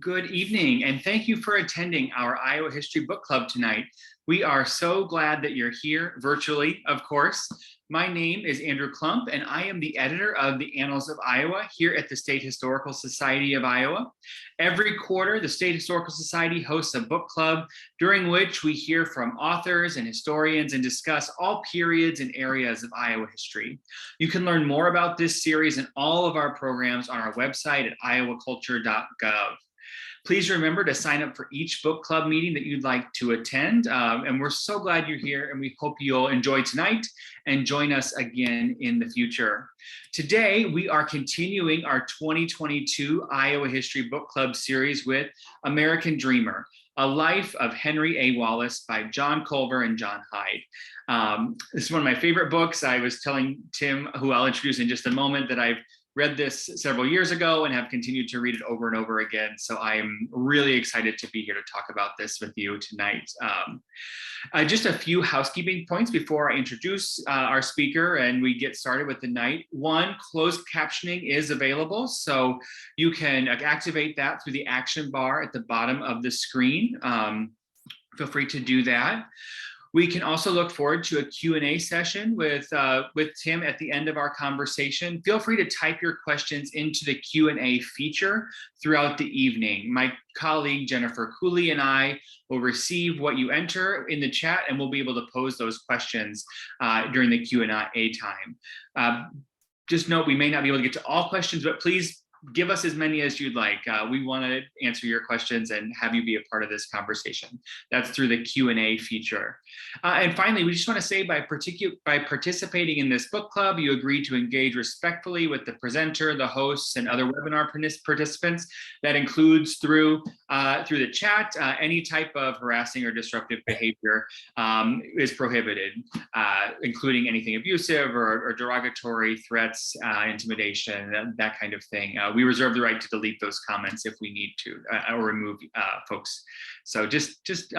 Good evening, and thank you for attending our Iowa History Book Club tonight. We are so glad that you're here, virtually, of course. My name is Andrew Klumpp, and I am the editor of the Annals of Iowa here at the State Historical Society of Iowa. Every quarter, the State Historical Society hosts a book club during which we hear from authors and historians and discuss all periods and areas of Iowa history. You can learn more about this series and all of our programs on our website at iowaculture.gov. Please remember to sign up for each book club meeting that you'd like to attend. And we're so glad you're here, and we hope you'll enjoy tonight and join us again in the future. Today, we are continuing our 2022 Iowa History Book Club series with American Dreamer, A Life of Henry A. Wallace by John Culver and John Hyde. This is one of my favorite books. I was telling Tim, who I'll introduce in just a moment, that I've read this several years ago and have continued to read it over and over again. So I am really excited to be here to talk about this with you tonight. Just a few housekeeping points before I introduce our speaker and we get started with the night. One, closed captioning is available, so you can activate that through the action bar at the bottom of the screen. Feel free to do that. We can also look forward to a Q&A session with Tim at the end of our conversation. Feel free to type your questions into the Q&A feature throughout the evening. My colleague Jennifer Cooley and I will receive what you enter in the chat, and we'll be able to pose those questions during the Q&A time. Just note, we may not be able to get to all questions, but please give us as many as you'd like. We want to answer your questions and have you be a part of this conversation. That's through the Q&A feature. And finally, we just want to say by participating in this book club, you agree to engage respectfully with the presenter, the hosts, and other webinar participants. That includes through the chat. Any type of harassing or disruptive behavior is prohibited, including anything abusive or derogatory, threats, intimidation, that kind of thing. We reserve the right to delete those comments if we need to, or remove folks. So just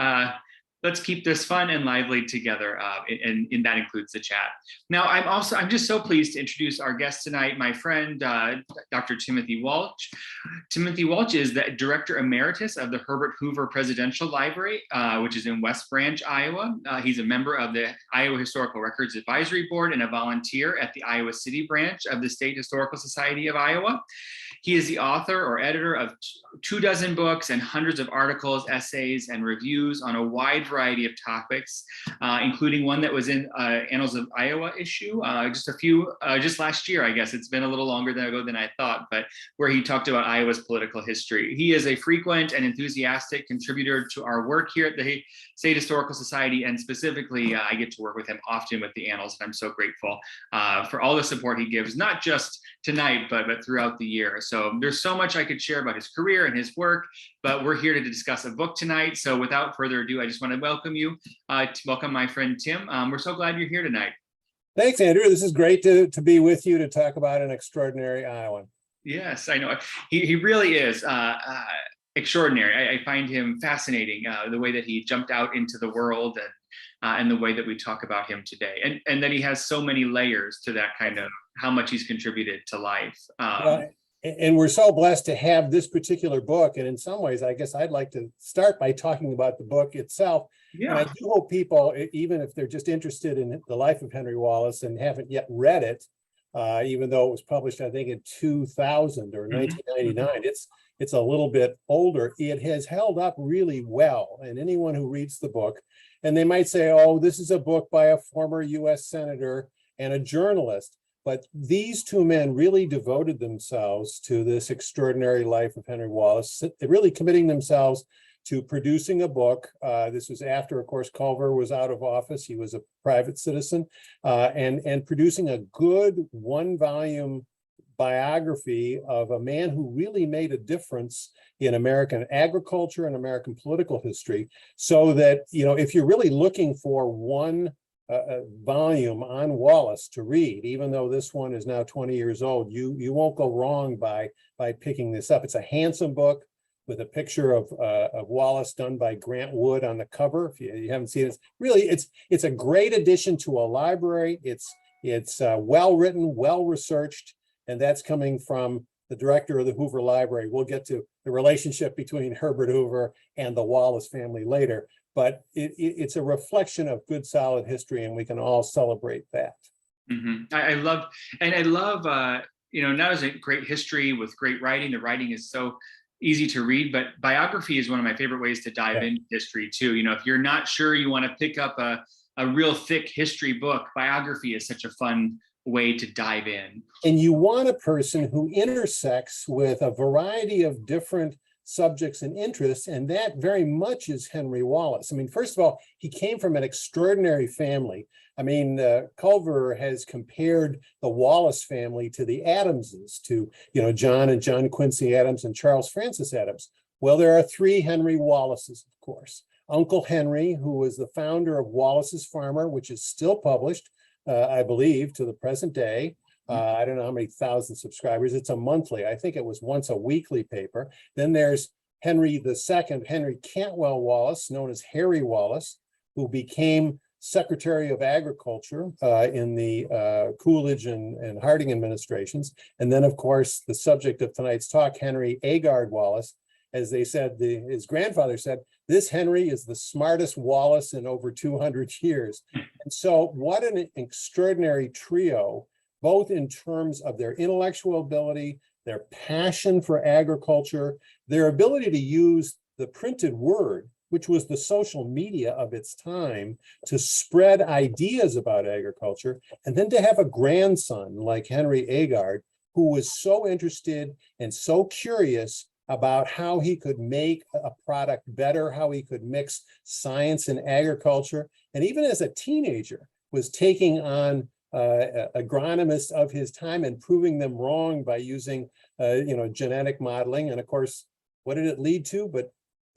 let's keep this fun and lively together, and that includes the chat. Now, I'm just so pleased to introduce our guest tonight, my friend, Dr. Timothy Walch. Timothy Walch is the Director Emeritus of the Herbert Hoover Presidential Library, which is in West Branch, Iowa. He's a member of the Iowa Historical Records Advisory Board and a volunteer at the Iowa City branch of the State Historical Society of Iowa. He is the author or editor of 24 books and hundreds of articles, essays, and reviews on a wide variety of topics, including one that was in Annals of Iowa issue, just last year, I guess. It's been a little longer ago than I thought, but where he talked about Iowa's political history. He is a frequent and enthusiastic contributor to our work here at the State Historical Society, and specifically, I get to work with him often with the Annals, and I'm so grateful for all the support he gives, not just tonight, but throughout the year. So there's so much I could share about his career and his work, but we're here to discuss a book tonight. So without further ado, I just want to welcome you, welcome my friend Tim. We're so glad you're here tonight. Thanks, Andrew. This is great to be with you to talk about an extraordinary Iowan. Yes, I know. He really is extraordinary. I find him fascinating, the way that he jumped out into the world and the way that we talk about him today. And that he has so many layers to that kind of how much he's contributed to life. And we're so blessed to have this particular book. And in some ways, I guess I'd like to start by talking about the book itself. Yeah. And I do hope people, even if they're just interested in the life of Henry Wallace and haven't yet read it, even though it was published, I think, in 2000 or 1999, it's a little bit older. It has held up really well. And anyone who reads the book, and they might say, oh, this is a book by a former US senator and a journalist. But these two men really devoted themselves to this extraordinary life of Henry Wallace, really committing themselves to producing a book. This was after, of course, Culver was out of office. He was a private citizen, and producing a good one-volume biography of a man who really made a difference in American agriculture and American political history. So that, if you're really looking for one volume on Wallace to read, even though this one is now 20 years old, you won't go wrong by picking this up. It's a handsome book with a picture of Wallace done by Grant Wood on the cover. If you haven't seen it, really, it's a great addition to a library. It's well written, well researched, and that's coming from the director of the Hoover Library. We'll get to the relationship between Herbert Hoover and the Wallace family later. But it's a reflection of good, solid history, and we can all celebrate that. I love, not as a great history with great writing. The writing is so easy to read, but biography is one of my favorite ways to dive into history too. If you're not sure you want to pick up a real thick history book, biography is such a fun way to dive in. And you want a person who intersects with a variety of different subjects and interests, and that very much is Henry Wallace. I mean, first of all, he came from an extraordinary family. I mean, Culver has compared the Wallace family to the Adamses, to John and John Quincy Adams and Charles Francis Adams. Well, there are three Henry Wallaces, of course. Uncle Henry, who was the founder of Wallace's Farmer, which is still published, I believe, to the present day. I don't know how many thousand subscribers. It's a monthly. I think it was once a weekly paper. Then there's Henry II, Henry Cantwell Wallace, known as Harry Wallace, who became Secretary of Agriculture in the Coolidge and Harding administrations. And then, of course, the subject of tonight's talk, Henry Agard Wallace. As they said, his grandfather said, this Henry is the smartest Wallace in over 200 years. And so what an extraordinary trio, both in terms of their intellectual ability, their passion for agriculture, their ability to use the printed word, which was the social media of its time, to spread ideas about agriculture, and then to have a grandson like Henry Agard, who was so interested and so curious about how he could make a product better, how he could mix science and agriculture, and even as a teenager was taking on agronomists of his time and proving them wrong by using genetic modeling. And of course, what did it lead to? But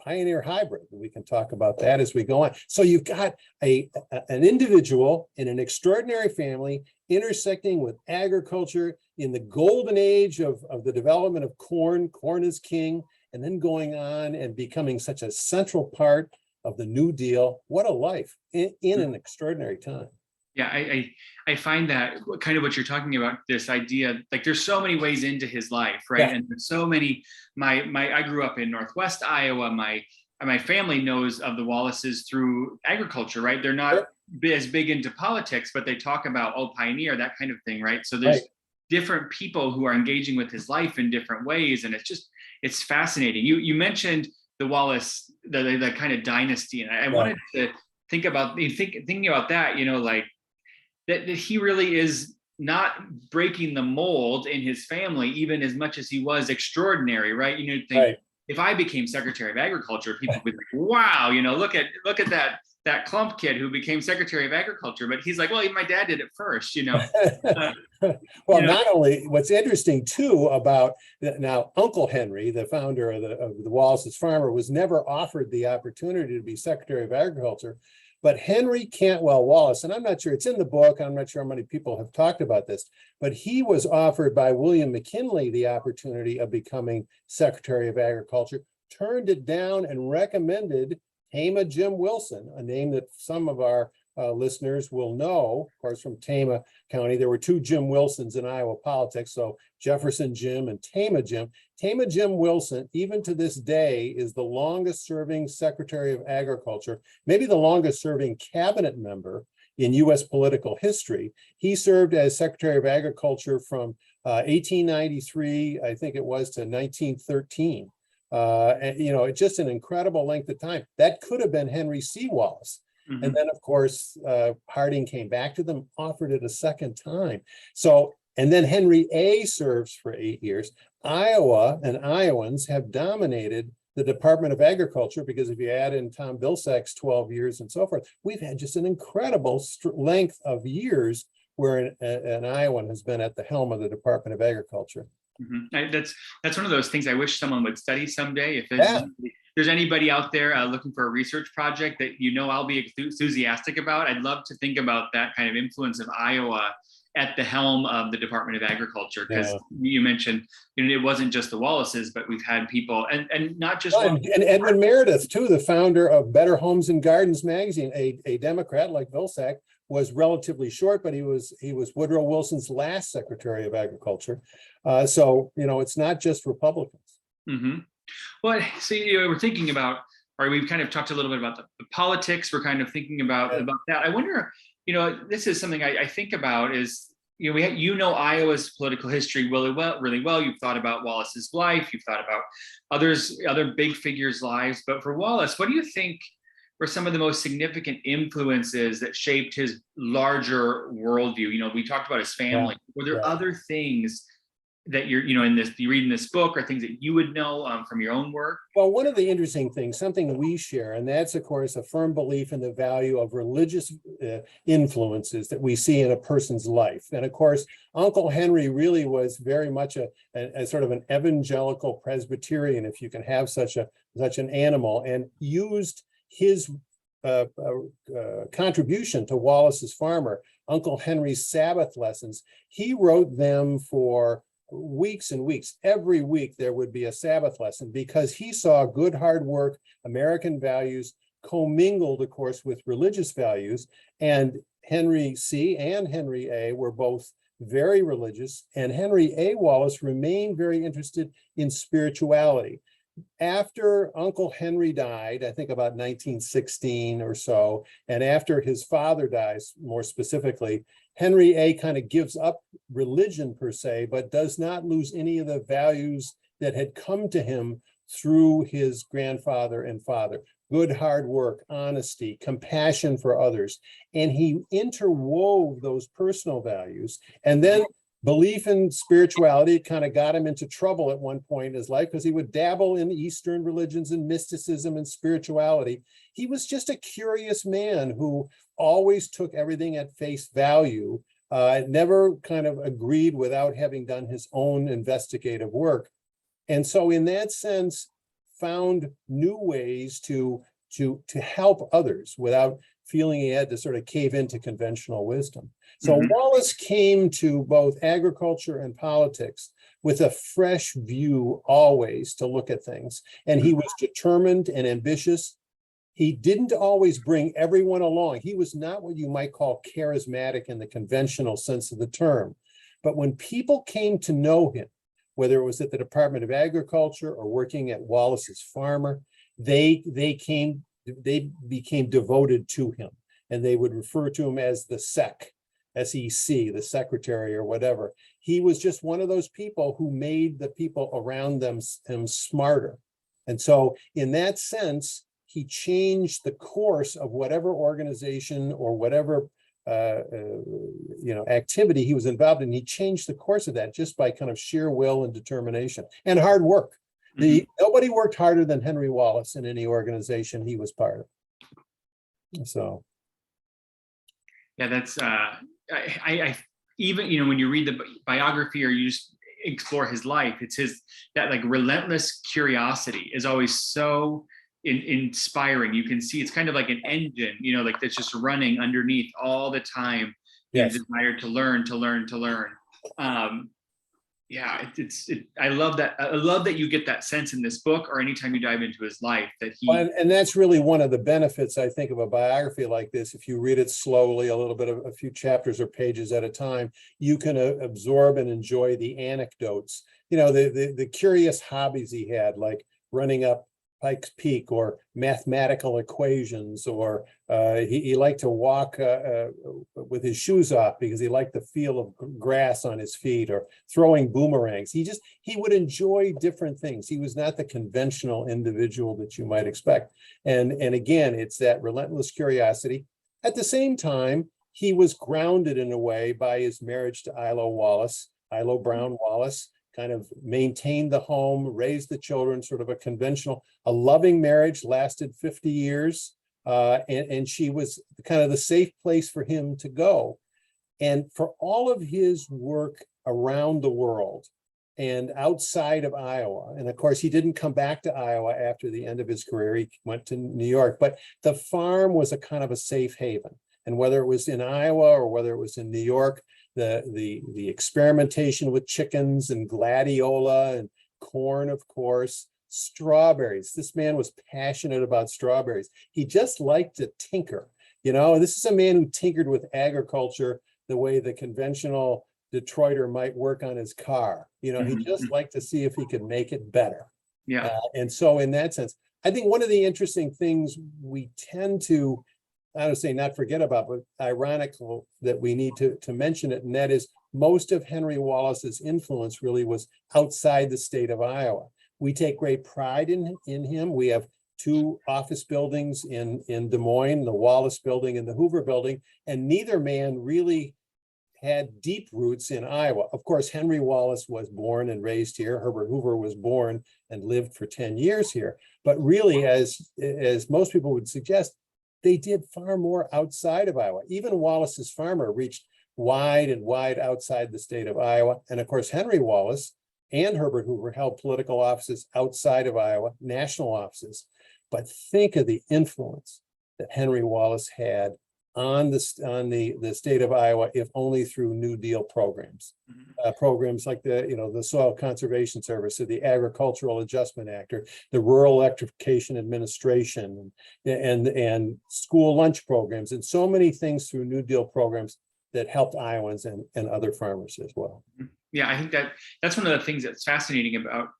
Pioneer hybrid. We can talk about that as we go on. So you've got an individual in an extraordinary family intersecting with agriculture in the golden age of the development of corn. Corn is king, and then going on and becoming such a central part of the New Deal. What a life in an extraordinary time. Yeah, I find that kind of what you're talking about, this idea, like there's so many ways into his life, right? Yeah. And there's so many, I grew up in Northwest Iowa. My family knows of the Wallaces through agriculture, right? They're not as big into politics, but they talk about, Pioneer, that kind of thing, right? So there's different people who are engaging with his life in different ways. And it's fascinating. You mentioned the Wallace, the kind of dynasty. And I wanted to think about, thinking about that, like, that he really is not breaking the mold in his family, even as much as he was extraordinary, right? If I became Secretary of Agriculture, people would be like, wow, look at that Klumpp kid who became Secretary of Agriculture. But he's like, well, my dad did it first, Well, not only, what's interesting too about now, Uncle Henry, the founder of the Wallace's Farmer, was never offered the opportunity to be Secretary of Agriculture. But Henry Cantwell Wallace, and I'm not sure, it's in the book, I'm not sure how many people have talked about this, but he was offered by William McKinley the opportunity of becoming Secretary of Agriculture, turned it down and recommended Tama Jim Wilson, a name that some of our listeners will know, of course, from Tama County. There were two Jim Wilsons in Iowa politics, so Jefferson Jim and Tama Jim. Tama Jim Wilson, even to this day, is the longest serving Secretary of Agriculture, maybe the longest serving cabinet member in U.S. political history. He served as Secretary of Agriculture from 1893, I think it was, to 1913. And, just an incredible length of time. That could have been Henry C. Wallace. Mm-hmm. And then, of course, Harding came back to them, offered it a second time. So, and then Henry A. serves for 8 years. Iowa and Iowans have dominated the Department of Agriculture, because if you add in Tom Vilsack's 12 years and so forth, we've had just an incredible length of years where an Iowan has been at the helm of the Department of Agriculture. Mm-hmm. That's one of those things I wish someone would study someday. If there's anybody out there looking for a research project that I'll be enthusiastic about, I'd love to think about that kind of influence of Iowa at the helm of the Department of Agriculture, because you mentioned it wasn't just the Wallaces, but we've had people and not just and Edmund Meredith too, the founder of Better Homes and Gardens magazine, a Democrat like Vilsack, was relatively short, but he was Woodrow Wilson's last Secretary of Agriculture. So it's not just Republicans. Mm-hmm. Well, so we're thinking about, or we've kind of talked a little bit about the politics. We're kind of thinking about that. I wonder, this is something I think about is, Iowa's political history really well. You've thought about Wallace's life. You've thought about other big figures' lives. But for Wallace, what do you think were some of the most significant influences that shaped his larger worldview? We talked about his family. Were there other things that you read in this book, or things that you would know from your own work? Well, one of the interesting things, something we share, and that's, of course, a firm belief in the value of religious influences that we see in a person's life. And of course, Uncle Henry really was very much a sort of an evangelical Presbyterian, if you can have such an animal, and used his contribution to Wallace's Farmer, Uncle Henry's Sabbath lessons. He wrote them for weeks and weeks. Every week there would be a Sabbath lesson, because he saw good hard work, American values commingled, of course, with religious values. And Henry C. and Henry A. were both very religious, and Henry A. Wallace remained very interested in spirituality. After Uncle Henry died, I think about 1916 or so, and after his father dies, more specifically, Henry A. kind of gives up religion per se, but does not lose any of the values that had come to him through his grandfather and father. Good hard work, honesty, compassion for others. And he interwove those personal values. And then belief in spirituality kind of got him into trouble at one point in his life, because he would dabble in Eastern religions and mysticism and spirituality. He was just a curious man who always took everything at face value, never kind of agreed without having done his own investigative work. And so in that sense, found new ways to help others without feeling he had to sort of cave into conventional wisdom. So Wallace came to both agriculture and politics with a fresh view always to look at things. And he was determined and ambitious. He didn't always bring everyone along. He was not what you might call charismatic in the conventional sense of the term. But when people came to know him, whether it was at the Department of Agriculture or working at Wallace's Farmer, they became devoted to him, and they would refer to him as the SEC, S-E-C, the secretary or whatever. He was just one of those people who made the people around them smarter. And so in that sense, he changed the course of whatever organization or whatever activity he was involved in. He changed the course of that just by kind of sheer will and determination and hard work. Nobody worked harder than Henry Wallace in any organization he was part of. So, yeah, that's I even when you read the biography or you just explore his life, it's that like relentless curiosity is always so inspiring. You can see it's kind of like an engine, like that's just running underneath all the time. Yes. The desire to learn. I love that. I love that you get that sense in this book, or anytime you dive into his life, that he. And that's really one of the benefits, I think, of a biography like this. If you read it slowly, a little bit of a few chapters or pages at a time, you can absorb and enjoy the anecdotes. The curious hobbies he had, like running up Pikes Peak, or mathematical equations, or he liked to walk with his shoes off because he liked the feel of grass on his feet, or throwing boomerangs. He would enjoy different things. He was not the conventional individual that you might expect. And again, it's that relentless curiosity. At the same time, he was grounded in a way by his marriage to Ilo Brown Wallace. Kind of maintained the home, raised the children, sort of a loving marriage, lasted 50 years. And she was kind of the safe place for him to go. And for all of his work around the world and outside of Iowa, and of course, he didn't come back to Iowa after the end of his career, he went to New York, but the farm was a kind of a safe haven. And whether it was in Iowa or whether it was in New York, the experimentation with chickens and gladiola and corn, of course, strawberries. This man was passionate about strawberries. He just liked to tinker. This is a man who tinkered with agriculture the way the conventional Detroiter might work on his car. He just liked to see if he could make it better. Yeah. And so in that sense, I think one of the interesting things we tend to, I would say not forget about, but ironic that we need to mention it, and that is most of Henry Wallace's influence really was outside the state of Iowa. We take great pride in him. We have two office buildings in Des Moines, the Wallace building and the Hoover building, and neither man really had deep roots in Iowa. Of course, Henry Wallace was born and raised here. Herbert Hoover was born and lived for 10 years here. But really, as most people would suggest, they did far more outside of Iowa. Even Wallace's farmer reached wide and wide outside the state of Iowa. And of course, Henry Wallace and Herbert Hoover held political offices outside of Iowa, national offices. But think of the influence that Henry Wallace had on the state of Iowa, if only through New Deal programs, programs like the Soil Conservation Service or the Agricultural Adjustment Act or the Rural Electrification Administration and school lunch programs and so many things through New Deal programs that helped Iowans and other farmers as well. Yeah, I think that's one of the things that's fascinating about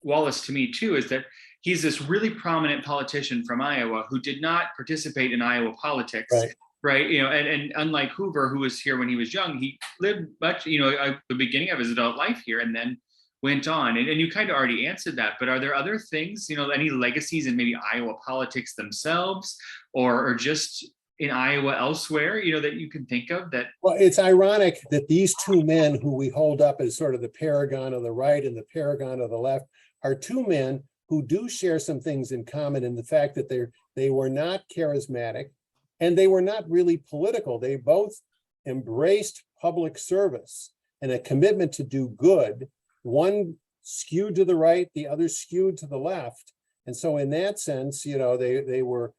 Wallace to me too, is that he's this really prominent politician from Iowa who did not participate in Iowa politics. Right. And unlike Hoover, who was here when he was young, he lived much, the beginning of his adult life here and then went on. And you kind of already answered that. But are there other things, any legacies in maybe Iowa politics themselves or just in Iowa elsewhere, that you can think of that? Well, it's ironic that these two men who we hold up as sort of the paragon of the right and the paragon of the left are two men who do share some things in common in the fact that they were not charismatic. And they were not really political. They both embraced public service and a commitment to do good. One skewed to the right, the other skewed to the left. And so in that sense, they were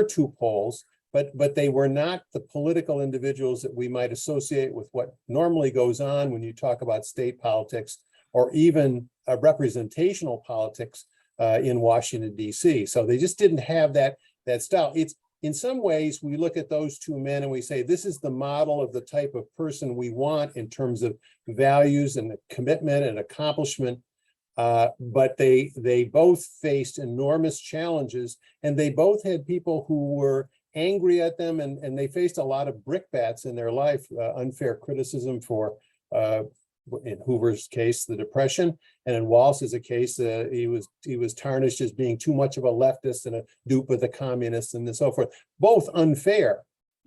two poles, but they were not the political individuals that we might associate with what normally goes on when you talk about state politics or even representational politics in Washington, D.C. So they just didn't have that style. In some ways, we look at those two men and we say, this is the model of the type of person we want in terms of values and commitment and accomplishment. But they both faced enormous challenges, and they both had people who were angry at them, and they faced a lot of brickbats in their life, unfair criticism for, in Hoover's case, the Depression, and in Wallace's case, he was tarnished as being too much of a leftist and a dupe of the communists and so forth. Both unfair,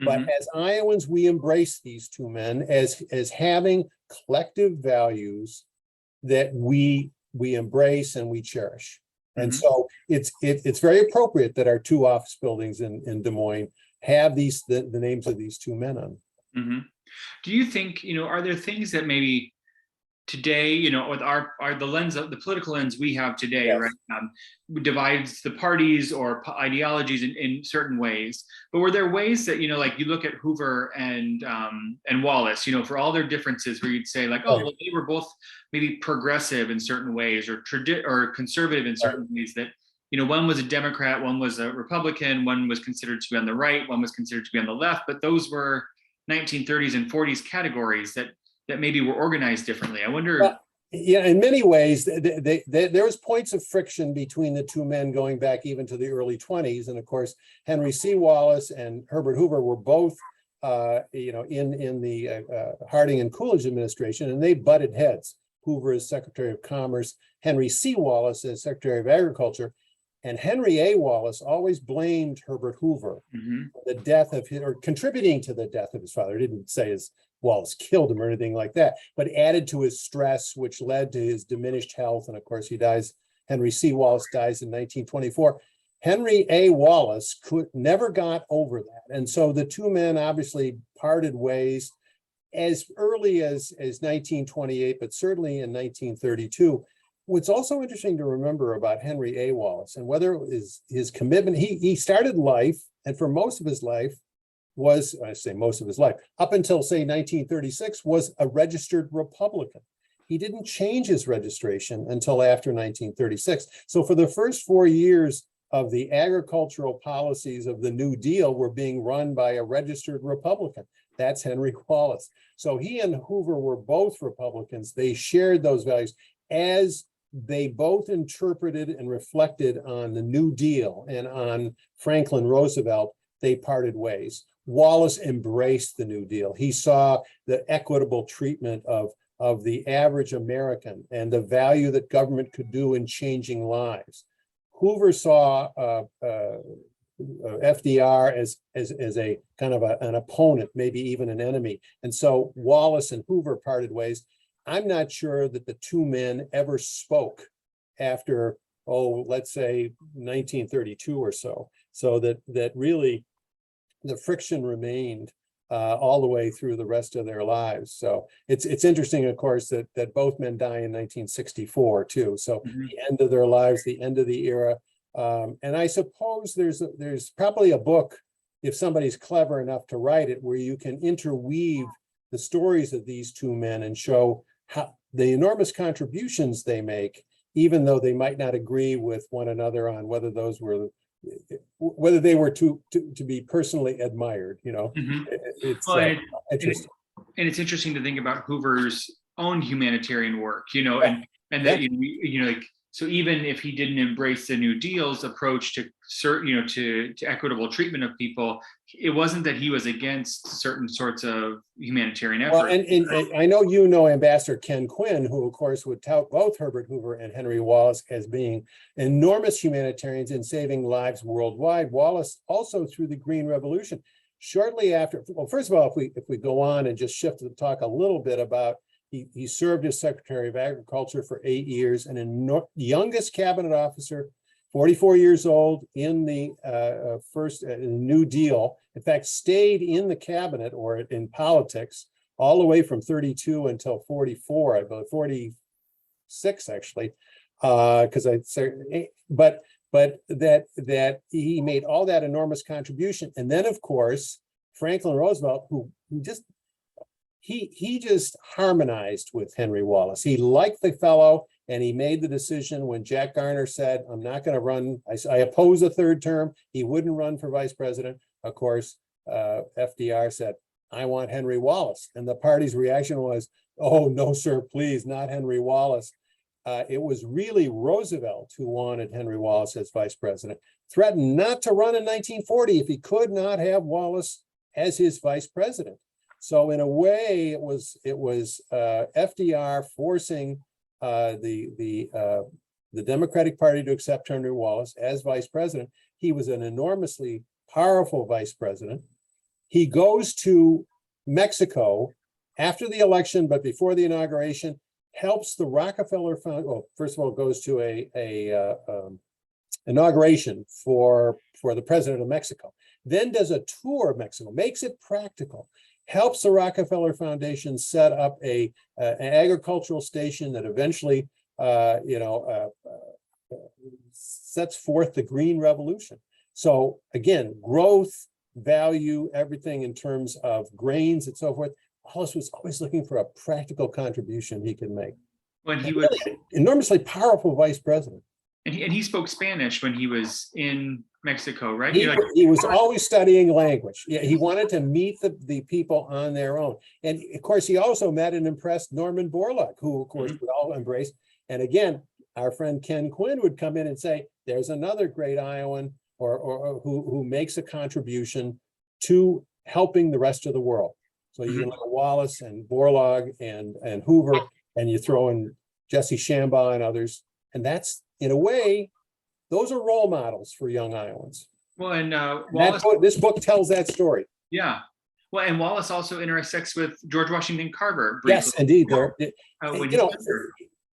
but as Iowans, we embrace these two men as having collective values that we embrace and we cherish. And so it's very appropriate that our two office buildings in Des Moines have the names of these two men on. Do you think, are there things that maybe today, with the lens of the political lens we have today, right, divides the parties or ideologies in certain ways? But were there ways that, like you look at Hoover and Wallace, for all their differences, where you'd say like, oh, well, they were both maybe progressive in certain ways or conservative in certain ways, that, one was a Democrat, one was a Republican, one was considered to be on the right, one was considered to be on the left, but those were 1930s and 40s categories that maybe were organized differently. I wonder. Well, yeah, in many ways, there was points of friction between the two men going back even to the early 20s. And of course, Henry C. Wallace and Herbert Hoover were both, in the Harding and Coolidge administration, and they butted heads. Hoover as Secretary of Commerce, Henry C. Wallace as Secretary of Agriculture. And Henry A. Wallace always blamed Herbert Hoover for the death of his, or contributing to the death of his father. He didn't say Wallace killed him or anything like that, but added to his stress, which led to his diminished health. And of course, Henry C. Wallace dies in 1924. Henry A. Wallace never got over that. And so the two men obviously parted ways as early as 1928, but certainly in 1932. What's also interesting to remember about Henry A. Wallace, and whether it was his commitment, he started life, and for most of his life, up until say 1936, was a registered Republican. He didn't change his registration until after 1936. So for the first 4 years of the agricultural policies of the New Deal were being run by a registered Republican. That's Henry Wallace. So he and Hoover were both Republicans. They shared those values, as they both interpreted and reflected on the New Deal and on Franklin Roosevelt. They parted ways. Wallace embraced the New Deal. He saw the equitable treatment of the average American and the value that government could do in changing lives. Hoover saw FDR as a kind of an opponent, maybe even an enemy. And so Wallace and Hoover parted ways. I'm not sure that the two men ever spoke after, let's say 1932 or so. So that really the friction remained all the way through the rest of their lives. So it's interesting, of course, that both men die in 1964 too. So the end of their lives, the end of the era. And I suppose there's probably a book, if somebody's clever enough to write it, where you can interweave the stories of these two men and show how the enormous contributions they make, even though they might not agree with one another on whether they were to be personally admired. It's interesting. And it's interesting to think about Hoover's own humanitarian work, and that like, so even if he didn't embrace the New Deal's approach to to equitable treatment of people, it wasn't that he was against certain sorts of humanitarian efforts. Well, and I know Ambassador Ken Quinn, who of course would tout both Herbert Hoover and Henry Wallace as being enormous humanitarians in saving lives worldwide. Wallace also through the Green Revolution. Shortly after, well, first of all, if we go on and just shift to talk a little bit about, he served as Secretary of Agriculture for 8 years and a youngest cabinet officer, 44 years old in the first New Deal. In fact, stayed in the cabinet or in politics all the way from 32 until 44, I believe 46 actually, because but that he made all that enormous contribution. And then of course, Franklin Roosevelt, who just harmonized with Henry Wallace. He liked the fellow, and he made the decision when Jack Garner said, I'm not going to run, I oppose a third term. He wouldn't run for vice president. Of course, FDR said, I want Henry Wallace. And the party's reaction was, oh, no, sir, please, not Henry Wallace. It was really Roosevelt who wanted Henry Wallace as vice president, threatened not to run in 1940 if he could not have Wallace as his vice president. So in a way, it was FDR forcing the Democratic Party to accept Henry Wallace as vice president. He was an enormously powerful vice president. He goes to Mexico after the election, but before the inauguration, helps the Rockefeller Foundation. Well, first of all, goes to a inauguration for the president of Mexico. Then does a tour of Mexico, makes it practical. Helps the Rockefeller Foundation set up an agricultural station that eventually, sets forth the Green Revolution. So again, growth, value, everything in terms of grains and so forth. Wallace was always looking for a practical contribution he could make. When he was really enormously powerful vice president. And he spoke Spanish when he was in Mexico, right? He was always studying language. Yeah, he wanted to meet the people on their own. And of course, he also met and impressed Norman Borlaug, who of course we all embraced. And again, our friend Ken Quinn would come in and say, there's another great Iowan or who makes a contribution to helping the rest of the world. So you look at Wallace and Borlaug and Hoover, and you throw in Jesse Shambaugh and others. And that's, in a way, those are role models for young Iowans. Well, and Wallace, this book tells that story. Yeah. Well, and Wallace also intersects with George Washington Carver. Briefly. Yes, indeed.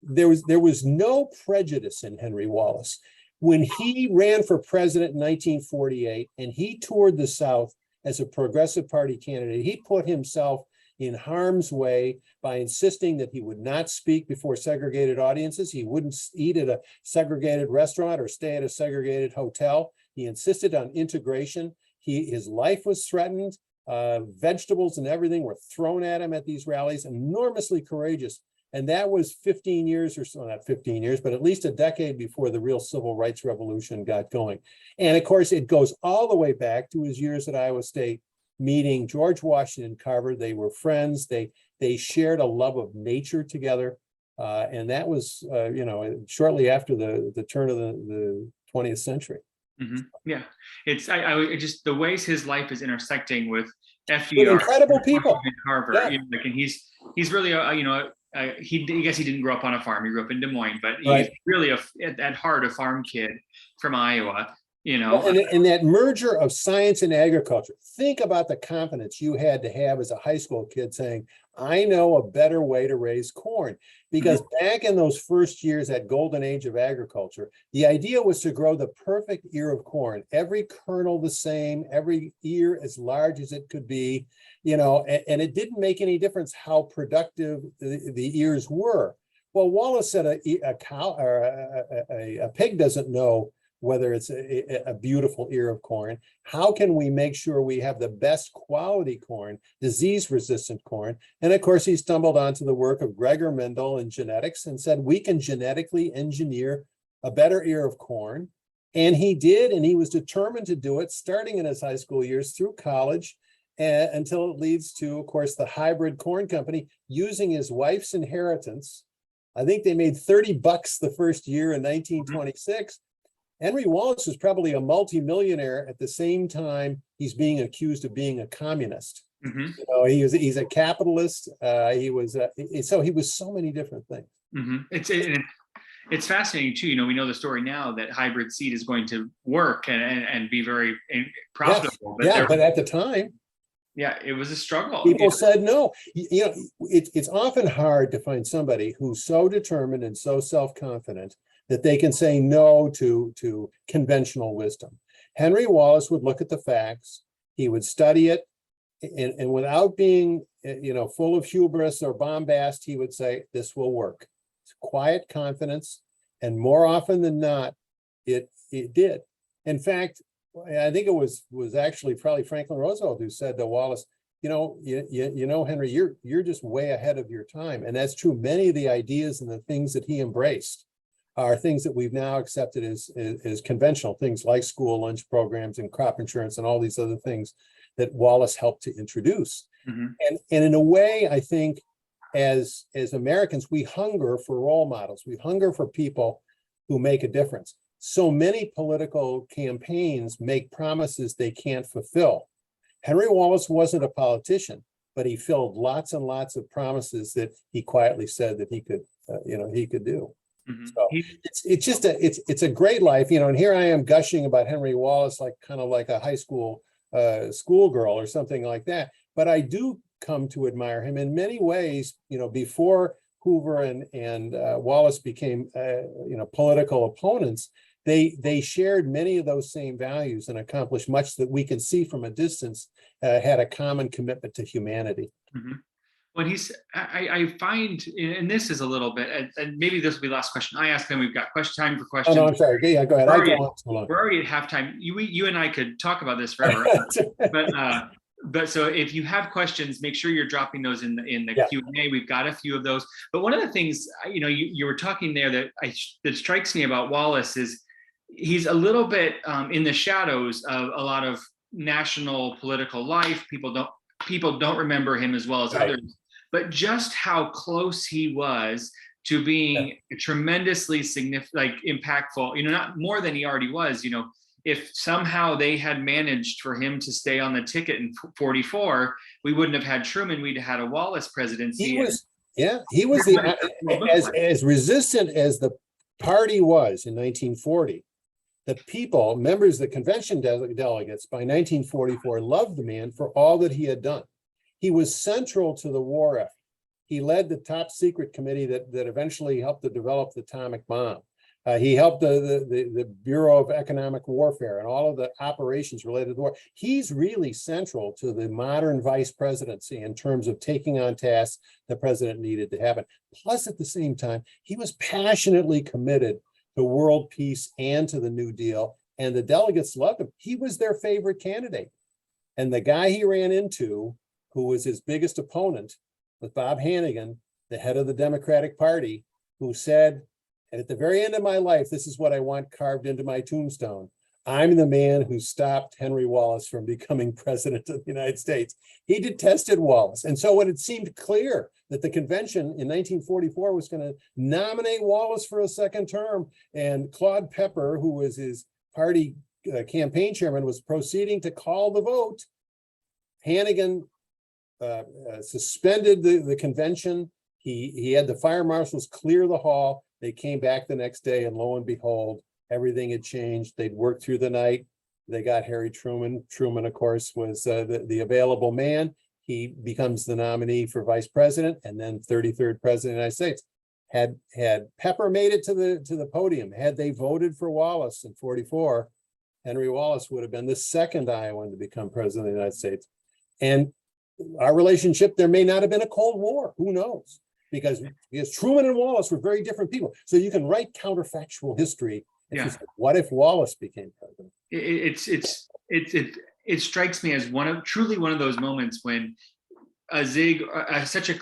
There was no prejudice in Henry Wallace. When he ran for president in 1948 and he toured the South as a Progressive Party candidate, he put himself in harm's way by insisting that he would not speak before segregated audiences. He wouldn't eat at a segregated restaurant or stay at a segregated hotel. He insisted on integration. His life was threatened. Vegetables and everything were thrown at him at these rallies, enormously courageous. And that was 15 years or so, not 15 years, but at least a decade before the real civil rights revolution got going. And of course, it goes all the way back to his years at Iowa State, meeting George Washington Carver. They were friends. They shared a love of nature together. And that was, shortly after the turn of the 20th century. Yeah, it's I just the ways his life is intersecting with FDR, with incredible people, and Carver, yeah. And he's really I guess he didn't grow up on a farm. He grew up in Des Moines, but he's right. really at heart a farm kid from Iowa. Well, and that merger of science and agriculture. Think about the confidence you had to have as a high school kid saying, I know a better way to raise corn. Because back in those first years, that golden age of agriculture, the idea was to grow the perfect ear of corn, every kernel the same, every ear as large as it could be, and it didn't make any difference how productive the ears were. Well, Wallace said a cow or a pig doesn't know whether it's a beautiful ear of corn. How can we make sure we have the best quality corn, disease-resistant corn? And of course, he stumbled onto the work of Gregor Mendel in genetics and said, we can genetically engineer a better ear of corn. And he did, and he was determined to do it, starting in his high school years through college, until it leads to, of course, the hybrid corn company using his wife's inheritance. I think they made $30 the first year in 1926. Henry Wallace was probably a multimillionaire at the same time he's being accused of being a communist. He's a capitalist. He was so many different things. It's fascinating too. We know the story now that hybrid seed is going to work and be very profitable. Yes. But at the time, it was a struggle. People said no. It's often hard to find somebody who's so determined and so self-confident that they can say no to conventional wisdom. Henry Wallace would look at the facts, he would study it, and without being full of hubris or bombast, he would say, this will work. It's quiet confidence, and more often than not, it did. In fact, I think it was actually probably Franklin Roosevelt who said to Wallace, Henry, you're just way ahead of your time. And that's true. Many of the ideas and the things that he embraced are things that we've now accepted as conventional, things like school lunch programs and crop insurance and all these other things that Wallace helped to introduce. And in a way, I think as Americans, we hunger for role models. We hunger for people who make a difference. So many political campaigns make promises they can't fulfill. Henry Wallace wasn't a politician, but he filled lots and lots of promises that he quietly said that he could do. So it's a great life, and here I am gushing about Henry Wallace, kind of like a high school schoolgirl or something like that. But I do come to admire him in many ways. Before Hoover and Wallace became political opponents, they shared many of those same values and accomplished much that we can see from a distance had a common commitment to humanity. When I find, and this is a little bit, and maybe this will be the last question I ask, then we've got time for questions. Oh, no, I'm sorry. Yeah, go ahead. We're already at halftime. You and I could talk about this forever. But so if you have questions, make sure you're dropping those in the Q&A. We've got a few of those. But one of the things, you were talking there that strikes me about Wallace is he's a little bit in the shadows of a lot of national political life. People don't remember him as well as others, but just how close he was to being tremendously significant, impactful, not more than he already was. If somehow they had managed for him to stay on the ticket in 44, we wouldn't have had Truman. We'd have had a Wallace presidency. He was as resistant as the party was in 1940. The people, members of the convention delegates by 1944, loved the man for all that he had done. He was central to the war effort. He led the top secret committee that eventually helped to develop the atomic bomb. He helped the Bureau of Economic Warfare and all of the operations related to the war. He's really central to the modern vice presidency in terms of taking on tasks the president needed to happen. Plus, at the same time, he was passionately committed to world peace and to the New Deal, and the delegates loved him. He was their favorite candidate. And the guy he ran into, who was his biggest opponent, was Bob Hannigan, the head of the Democratic Party, who said, and at the very end of my life, this is what I want carved into my tombstone. I'm the man who stopped Henry Wallace from becoming president of the United States. He detested Wallace. And so when it seemed clear that the convention in 1944 was going to nominate Wallace for a second term, and Claude Pepper, who was his party campaign chairman, was proceeding to call the vote, Hannigan suspended the convention. He had the fire marshals clear the hall. They came back the next day, and lo and behold, everything had changed. They'd worked through the night. They got Harry Truman. Truman, of course, was the available man. He becomes the nominee for vice president and then 33rd president of the United States. Had Pepper made it to the podium, had they voted for Wallace in 44, Henry Wallace would have been the second Iowan to become president of the United States. And our relationship, there may not have been a Cold War. Who knows? Because Truman and Wallace were very different people. So you can write counterfactual history. Yeah. What if Wallace became president? It strikes me as truly one of those moments when such a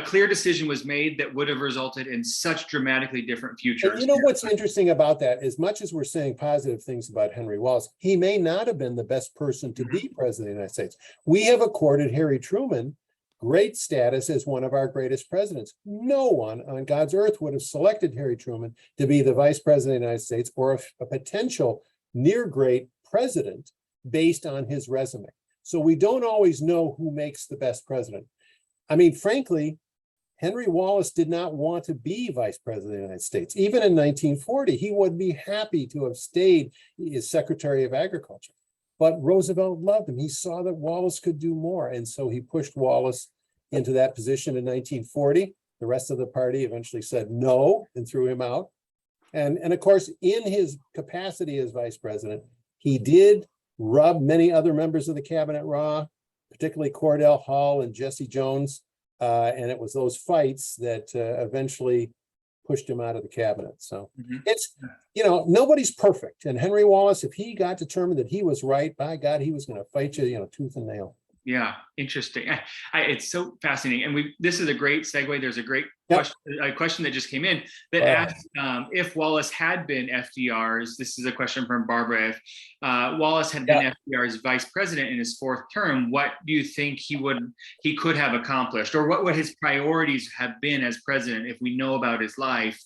clear decision was made that would have resulted in such dramatically different futures. And you know what's interesting about that? As much as we're saying positive things about Henry Wallace, he may not have been the best person to be president of the United States. We have accorded Harry Truman great status as one of our greatest presidents. No one on God's earth would have selected Harry Truman to be the vice president of the United States or a potential near great president based on his resume. So we don't always know who makes the best president. I mean, frankly, Henry Wallace did not want to be vice president of the United States. Even in 1940, he would be happy to have stayed as Secretary of Agriculture. But Roosevelt loved him. He saw that Wallace could do more. And so he pushed Wallace into that position in 1940. The rest of the party eventually said no and threw him out. And of course, in his capacity as vice president, he did rub many other members of the cabinet raw, particularly Cordell Hull and Jesse Jones. And it was those fights that eventually pushed him out of the cabinet. So it's, nobody's perfect. And Henry Wallace, if he got determined that he was right, by God, he was going to fight you, tooth and nail. Yeah, interesting. It's so fascinating. And this is a great segue. There's a great question that just came in that asked if Wallace had been FDR's, this is a question from Barbara, if Wallace had been FDR's vice president in his fourth term, what do you think he could have accomplished? Or what would his priorities have been as president if we know about his life?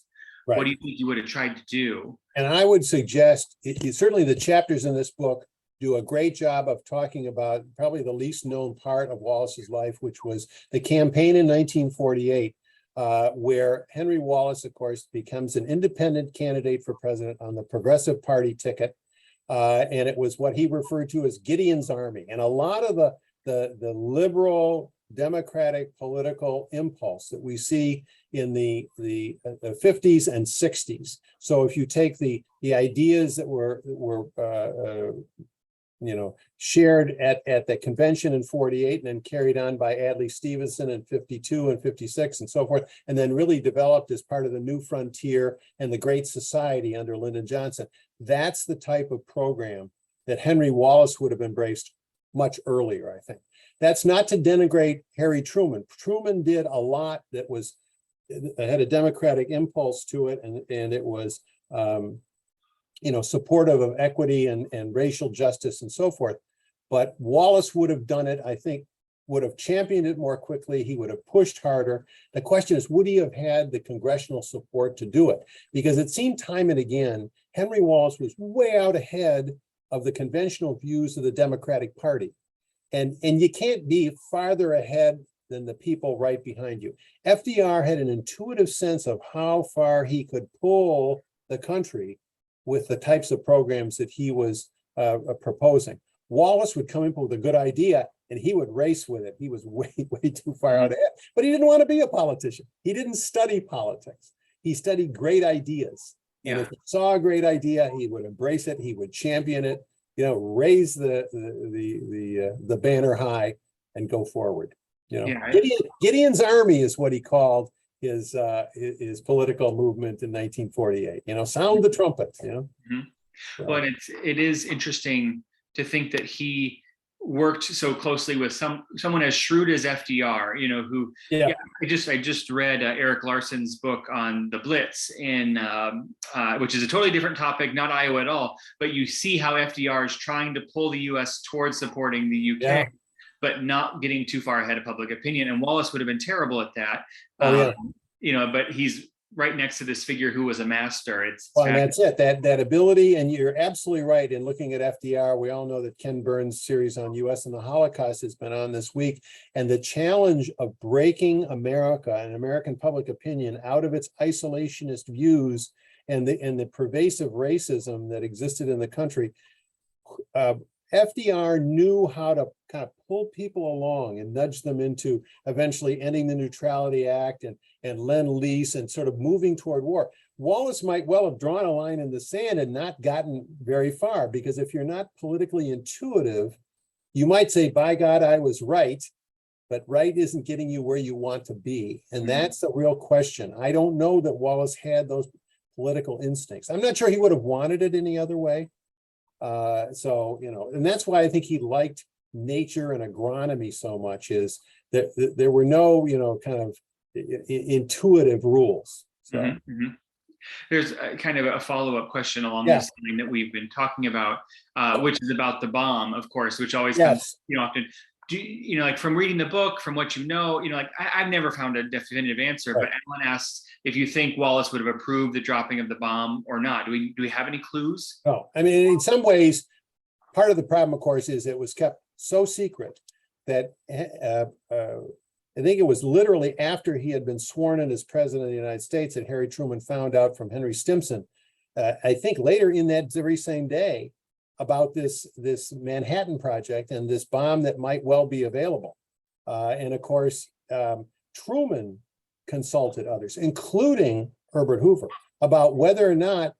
Right. What do you think he would have tried to do? And I would suggest, certainly the chapters in this book do a great job of talking about probably the least known part of Wallace's life, which was the campaign in 1948, where Henry Wallace, of course, becomes an independent candidate for president on the Progressive Party ticket. And it was what he referred to as Gideon's Army. And a lot of the liberal democratic political impulse that we see in the 50s and 60s. So if you take the ideas that were shared at the convention in 48 and then carried on by Adlai Stevenson in 52 and 56 and so forth, and then really developed as part of the New Frontier and the Great Society under Lyndon Johnson. That's the type of program that Henry Wallace would have embraced much earlier, I think. That's not to denigrate Harry Truman. Truman did a lot that had a democratic impulse to it, and it was supportive of equity and racial justice and so forth. But Wallace would have done it, I think, would have championed it more quickly. He would have pushed harder. The question is, would he have had the congressional support to do it? Because it seemed time and again, Henry Wallace was way out ahead of the conventional views of the Democratic Party. And you can't be farther ahead than the people right behind you. FDR had an intuitive sense of how far he could pull the country with the types of programs that he was proposing. Wallace would come in with a good idea and he would race with it. He was way too far out ahead, but he didn't want to be a politician. He didn't study politics. He studied great ideas. And if he saw a great idea, he would embrace it. He would champion it, raise the banner high and go forward. Gideon's Army is what he called his political movement in 1948. Sound the trumpet. Well, and it is interesting to think that he worked so closely with someone as shrewd as FDR, who, Yeah. I just read Eric Larson's book on the Blitz which is a totally different topic, not Iowa at all, but you see how FDR is trying to pull the US towards supporting the UK. Yeah. But not getting too far ahead of public opinion. And Wallace would have been terrible at that. Oh, yeah. But he's right next to this figure who was a master. Well, and that's it, that ability. And you're absolutely right in looking at FDR. We all know that Ken Burns' series on US and the Holocaust has been on this week. And the challenge of breaking America and American public opinion out of its isolationist views and the pervasive racism that existed in the country. FDR knew how to kind of pull people along and nudge them into eventually ending the Neutrality Act and Lend-Lease and sort of moving toward war. Wallace might well have drawn a line in the sand and not gotten very far, because if you're not politically intuitive, you might say, by God, I was right, but right isn't getting you where you want to be. And that's the real question. I don't know that Wallace had those political instincts. I'm not sure he would have wanted it any other way. And that's why I think he liked nature and agronomy so much, is that there were no, kind of intuitive rules. So. There's kind of a follow-up question along this line that we've been talking about, which is about the bomb, of course, which always comes, often. Like from reading the book, from what I've never found a definitive answer, but Alan asks if you think Wallace would have approved the dropping of the bomb or not. Do we have any clues? No, I mean, in some ways, part of the problem, of course, is it was kept so secret that I think it was literally after he had been sworn in as president of the United States that Harry Truman found out from Henry Stimson, I think later in that very same day, about this Manhattan Project and this bomb that might well be available. And of course, Truman consulted others, including Herbert Hoover, about whether or not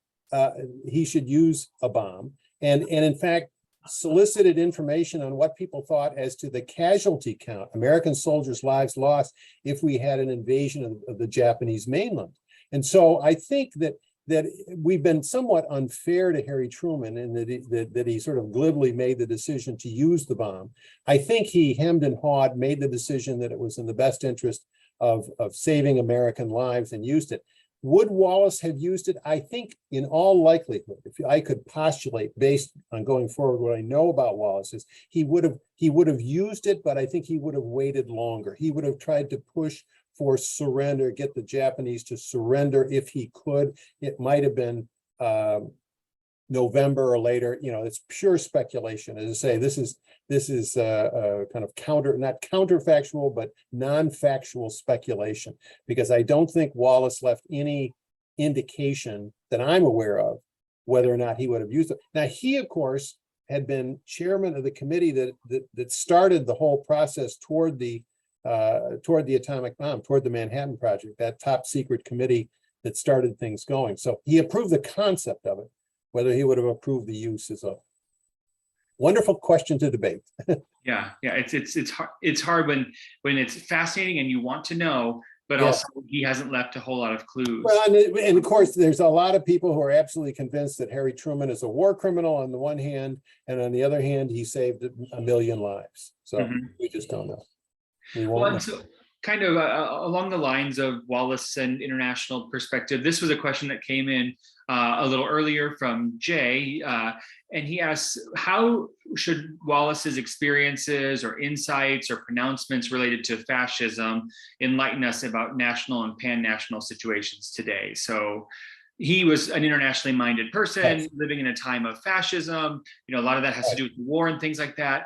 he should use a bomb. And in fact, solicited information on what people thought as to the casualty count, American soldiers' lives lost if we had an invasion of the Japanese mainland. And so I think that we've been somewhat unfair to Harry Truman in that he sort of glibly made the decision to use the bomb. I think he hemmed and hawed, made the decision that it was in the best interest of saving American lives and used it. Would Wallace have used it? I think in all likelihood, if I could postulate based on going forward, what I know about Wallace is he would have used it, but I think he would have waited longer. He would have tried to push for surrender, get the Japanese to surrender if he could. It might have been November or later. It's pure speculation. As I say, this is kind of not counterfactual, but non-factual speculation, because I don't think Wallace left any indication that I'm aware of whether or not he would have used it. Now, he, of course, had been chairman of the committee that started the whole process toward the atomic bomb, toward the Manhattan Project, that top secret committee that started things going. So he approved the concept of it. Whether he would have approved the use is a wonderful question to debate. Yeah. It's hard when it's fascinating and you want to know, but also he hasn't left a whole lot of clues. Well, and of course, there's a lot of people who are absolutely convinced that Harry Truman is a war criminal on the one hand, and on the other hand, he saved 1 million lives. So we just don't know. We won't know. So kind of along the lines of Wallace and international perspective, this was a question that came in a little earlier from Jay, and he asks, how should Wallace's experiences or insights or pronouncements related to fascism enlighten us about national and pan-national situations today? So he was an internationally minded person living in a time of fascism. A lot of that has to do with war and things like that.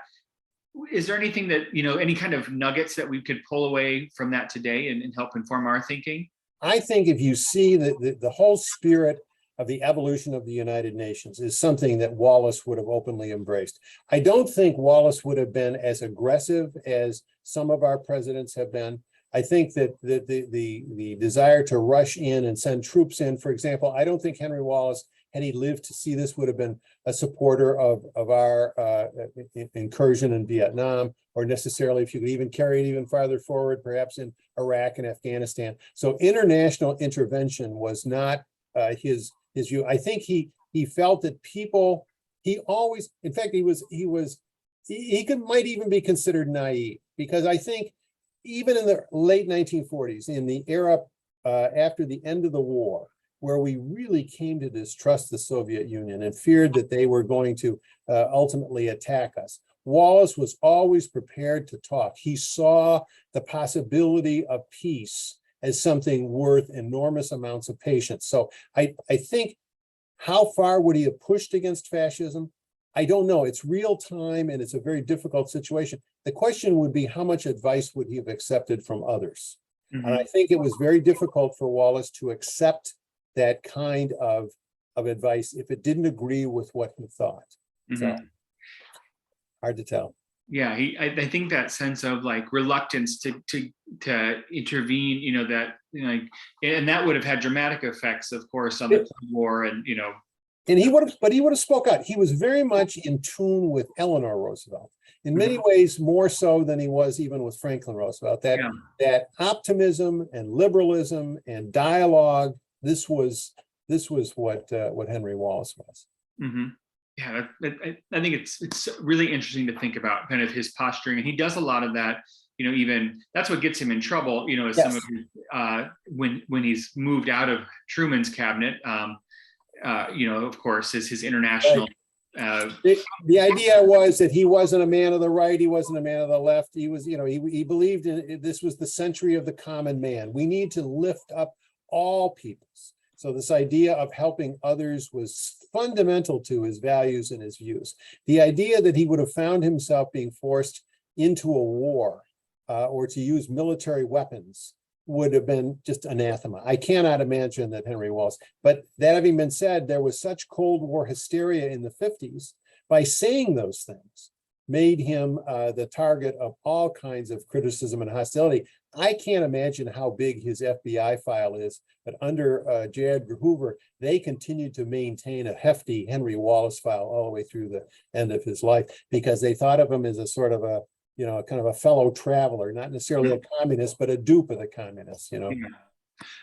Is there anything that, any kind of nuggets that we could pull away from that today and help inform our thinking? I think if you see the whole spirit of the evolution of the United Nations is something that Wallace would have openly embraced. I don't think Wallace would have been as aggressive as some of our presidents have been. I think that the desire to rush in and send troops in, for example, I don't think Henry Wallace, had he lived to see this, would have been a supporter of our incursion in Vietnam, or necessarily, if you could even carry it even farther forward, perhaps in Iraq and Afghanistan. So international intervention was not his view. I think he felt that people, he always, in fact, he was might even be considered naive, because I think even in the late 1940s, in the era after the end of the war, where we really came to distrust the Soviet Union and feared that they were going to ultimately attack us, Wallace was always prepared to talk. He saw the possibility of peace as something worth enormous amounts of patience. So I think, how far would he have pushed against fascism? I don't know. It's real time and it's a very difficult situation. The question would be, how much advice would he have accepted from others? And I think it was very difficult for Wallace to accept that kind of advice if it didn't agree with what he thought. So hard to tell. Yeah, I think that sense of like reluctance to intervene, you know, that, you know, like, and that would have had dramatic effects, of course, on the war, and you know. And he would have spoke out. He was very much in tune with Eleanor Roosevelt, in many ways more so than he was even with Franklin Roosevelt. That optimism and liberalism and dialogue. This was what Henry Wallace was. Yeah, I think it's really interesting to think about kind of his posturing, and he does a lot of that. You know, even that's what gets him in trouble. You know, as some of his, when he's moved out of Truman's cabinet. You know, of course, is his international. The idea was that he wasn't a man of the right. He wasn't a man of the left. He was, you know, he believed in this was the century of the common man. We need to lift up all peoples. So this idea of helping others was fundamental to his values and his views. The idea that he would have found himself being forced into a war or to use military weapons would have been just anathema. I cannot imagine that Henry Wallace, but that having been said, there was such Cold War hysteria in the 50s, by saying those things, made him the target of all kinds of criticism and hostility. I can't imagine how big his FBI file is, but under J. Edgar Hoover, they continued to maintain a hefty Henry Wallace file all the way through the end of his life, because they thought of him as a sort of a, you know, kind of a fellow traveler, not necessarily a communist, but a dupe of the communists, you know.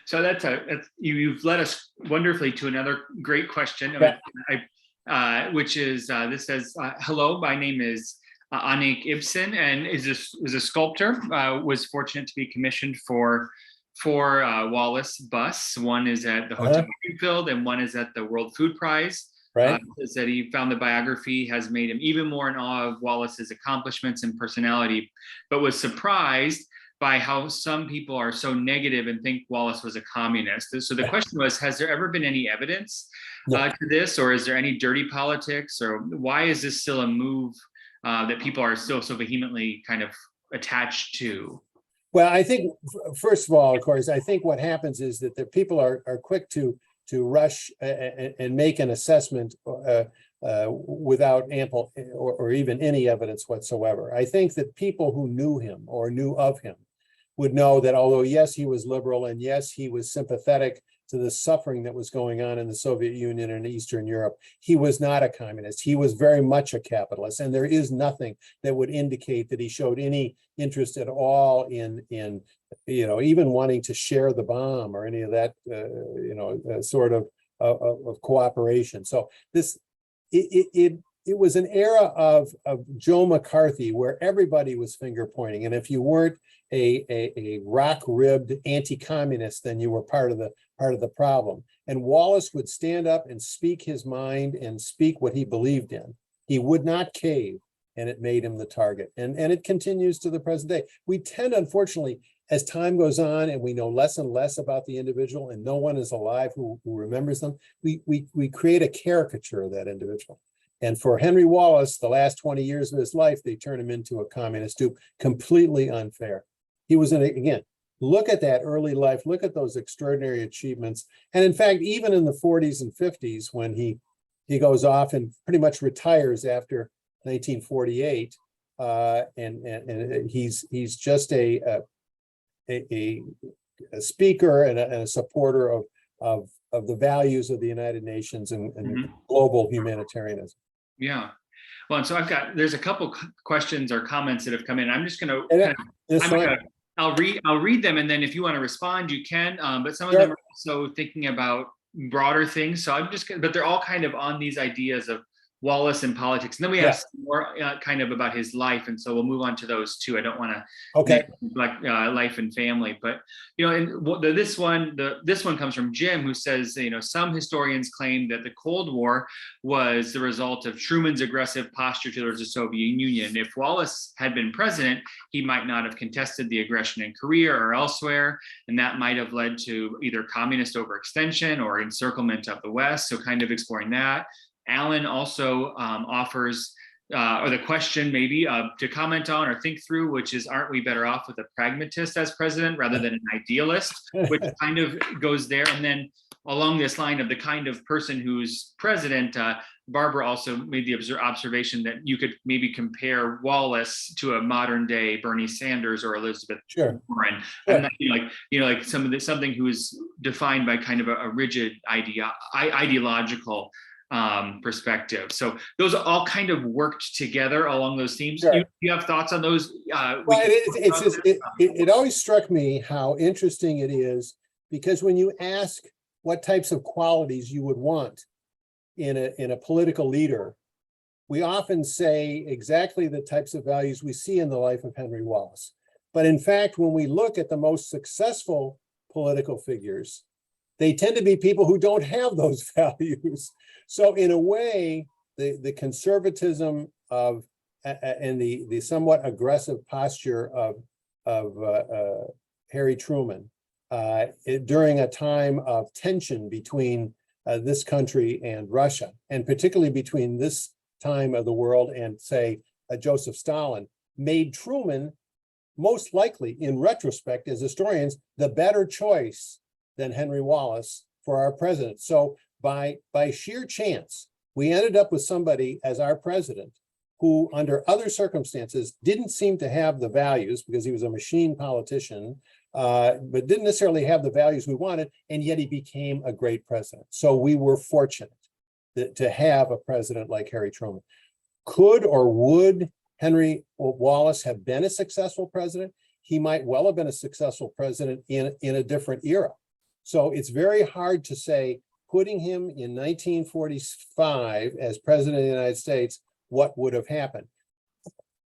So you've led us wonderfully to another great question, which is this says, hello, my name is Anik Ibsen, and is a sculptor. Was fortunate to be commissioned for Wallace busts. One is at the Hotel Greenfield, and one is at the World Food Prize. Right. Said he found the biography has made him even more in awe of Wallace's accomplishments and personality, but was surprised by how some people are so negative and think Wallace was a communist. So the question was, has there ever been any evidence to this, or is there any dirty politics, or why is this still a move that people are still so vehemently kind of attached to? Well, I think, first of all, of course, I think what happens is that the people are quick to rush and make an assessment without ample or even any evidence whatsoever. I think that people who knew him or knew of him would know that although, yes, he was liberal, and yes, he was sympathetic to the suffering that was going on in the Soviet Union and Eastern Europe, he was not a communist. He was very much a capitalist, and there is nothing that would indicate that he showed any interest at all in you know, even wanting to share the bomb or any of that you know, sort of cooperation. So it was an era of Joe McCarthy where everybody was finger pointing, and if you weren't a rock-ribbed anti-communist, then you were part of the problem. And Wallace would stand up and speak his mind and speak what he believed in. He would not cave, and it made him the target. And it continues to the present day. We tend, unfortunately, as time goes on and we know less and less about the individual, and no one is alive who remembers them, we create a caricature of that individual. And for Henry Wallace, the last 20 years of his life, they turn him into a communist dupe. Completely unfair. He was again, look at that early life, look at those extraordinary achievements. And in fact, even in the 40s and 50s, when he goes off and pretty much retires after 1948, and he's just a speaker and a supporter of the values of the United Nations and global humanitarianism. Yeah. Well, and so there's a couple questions or comments that have come in. I'm just going to, I'll read them, and then if you want to respond, you can. But some of them are also thinking about broader things. So I'm just, but they're all kind of on these ideas of Wallace and politics. And then we have some more kind of about his life. And so we'll move on to those too. I don't want to neglect life and family, but, and this one comes from Jim, who says, some historians claim that the Cold War was the result of Truman's aggressive posture towards the Soviet Union. If Wallace had been president, he might not have contested the aggression in Korea or elsewhere. And that might have led to either communist overextension or encirclement of the West. So kind of exploring that. Alan also offers, or the question maybe to comment on or think through, which is, aren't we better off with a pragmatist as president rather than an idealist, which kind of goes there. And then along this line of the kind of person who's president, Barbara also made the observation that you could maybe compare Wallace to a modern day Bernie Sanders or Elizabeth Warren. And like something who is defined by kind of a rigid ideological perspective. So those all kind of worked together along those themes. Sure. You have thoughts on those? It always struck me how interesting it is, because when you ask what types of qualities you would want in a political leader, we often say exactly the types of values we see in the life of Henry Wallace. But in fact, when we look at the most successful political figures, they tend to be people who don't have those values. So in a way, the conservatism of and the somewhat aggressive posture of Harry Truman during a time of tension between this country and Russia, and particularly between this time of the world and, say, Joseph Stalin, made Truman most likely, in retrospect, as historians, the better choice than Henry Wallace for our president. So by sheer chance, we ended up with somebody as our president who, under other circumstances, didn't seem to have the values, because he was a machine politician, but didn't necessarily have the values we wanted, and yet he became a great president. So we were fortunate to have a president like Harry Truman. Could or would Henry Wallace have been a successful president? He might well have been a successful president in a different era. So it's very hard to say, putting him in 1945 as president of the United States, what would have happened.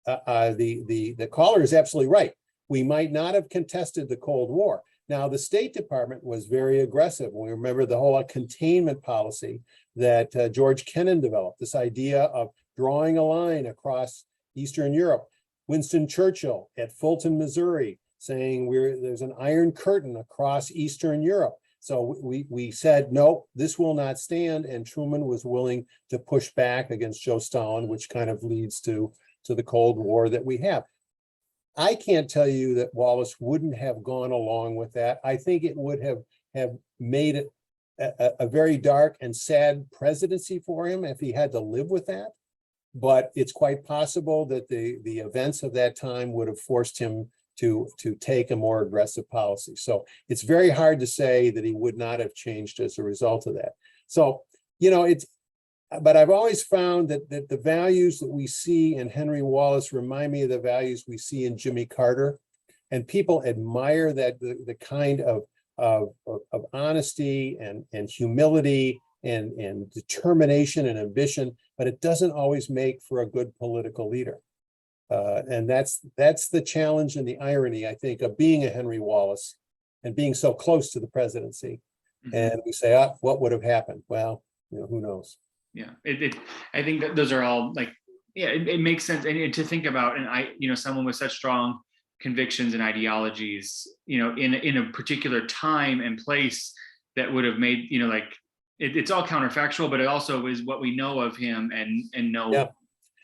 The caller is absolutely right. We might not have contested the Cold War. Now, the State Department was very aggressive. We remember the whole containment policy that George Kennan developed, this idea of drawing a line across Eastern Europe. Winston Churchill at Fulton, Missouri, saying there's an iron curtain across Eastern Europe. So we said, no, this will not stand. And Truman was willing to push back against Joe Stalin, which kind of leads to the Cold War that we have. I can't tell you that Wallace wouldn't have gone along with that. I think it would have made it a very dark and sad presidency for him if he had to live with that. But it's quite possible that the events of that time would have forced him to take a more aggressive policy. So it's very hard to say that he would not have changed as a result of that. So, but I've always found that the values that we see in Henry Wallace remind me of the values we see in Jimmy Carter. And people admire that the kind of honesty and humility and determination and ambition, but it doesn't always make for a good political leader. And that's the challenge and the irony, I think, of being a Henry Wallace and being so close to the presidency. Mm-hmm. And we say, what would have happened? Well, who knows? Yeah, I think that those are all it makes sense. And to think about, and someone with such strong convictions and ideologies, in a particular time and place that would have made, it's all counterfactual, but it also is what we know of him and know. Yeah.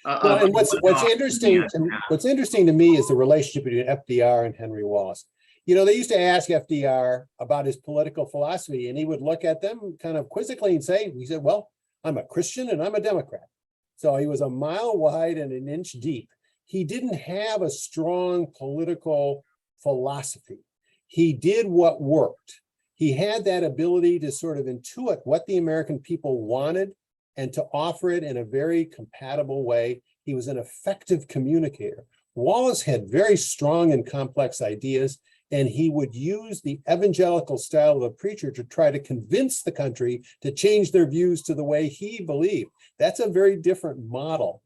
And what's interesting to me is the relationship between FDR and Henry Wallace. They used to ask FDR about his political philosophy, and he would look at them kind of quizzically and he said, well, I'm a Christian and I'm a Democrat. So he was a mile wide and an inch deep. He didn't have a strong political philosophy. He did what worked. He had that ability to sort of intuit what the American people wanted and to offer it in a very compatible way. He was an effective communicator. Wallace had very strong and complex ideas, And he would use the evangelical style of a preacher to try to convince the country to change their views to the way he believed. That's a very different model.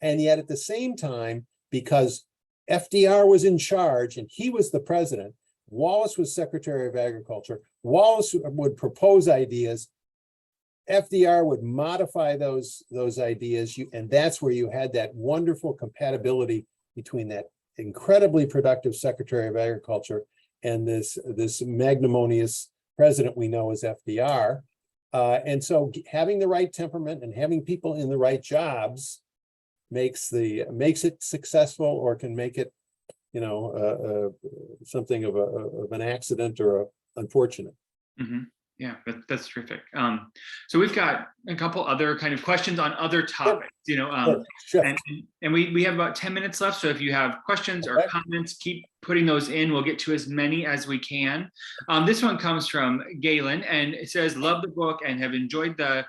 And yet at the same time, because FDR was in charge and he was the president, Wallace was Secretary of Agriculture, Wallace would propose ideas, FDR would modify those ideas, and that's where you had that wonderful compatibility between that incredibly productive Secretary of Agriculture and this magnanimous president we know as FDR. And so having the right temperament and having people in the right jobs makes it successful, or can make it, something of an accident or unfortunate. Mm-hmm. Yeah, that's terrific. So we've got a couple other kind of questions on other topics, Sure. And we have about 10 minutes left. So if you have questions or comments, keep putting those in. We'll get to as many as we can. This one comes from Galen, and it says, love the book and have enjoyed the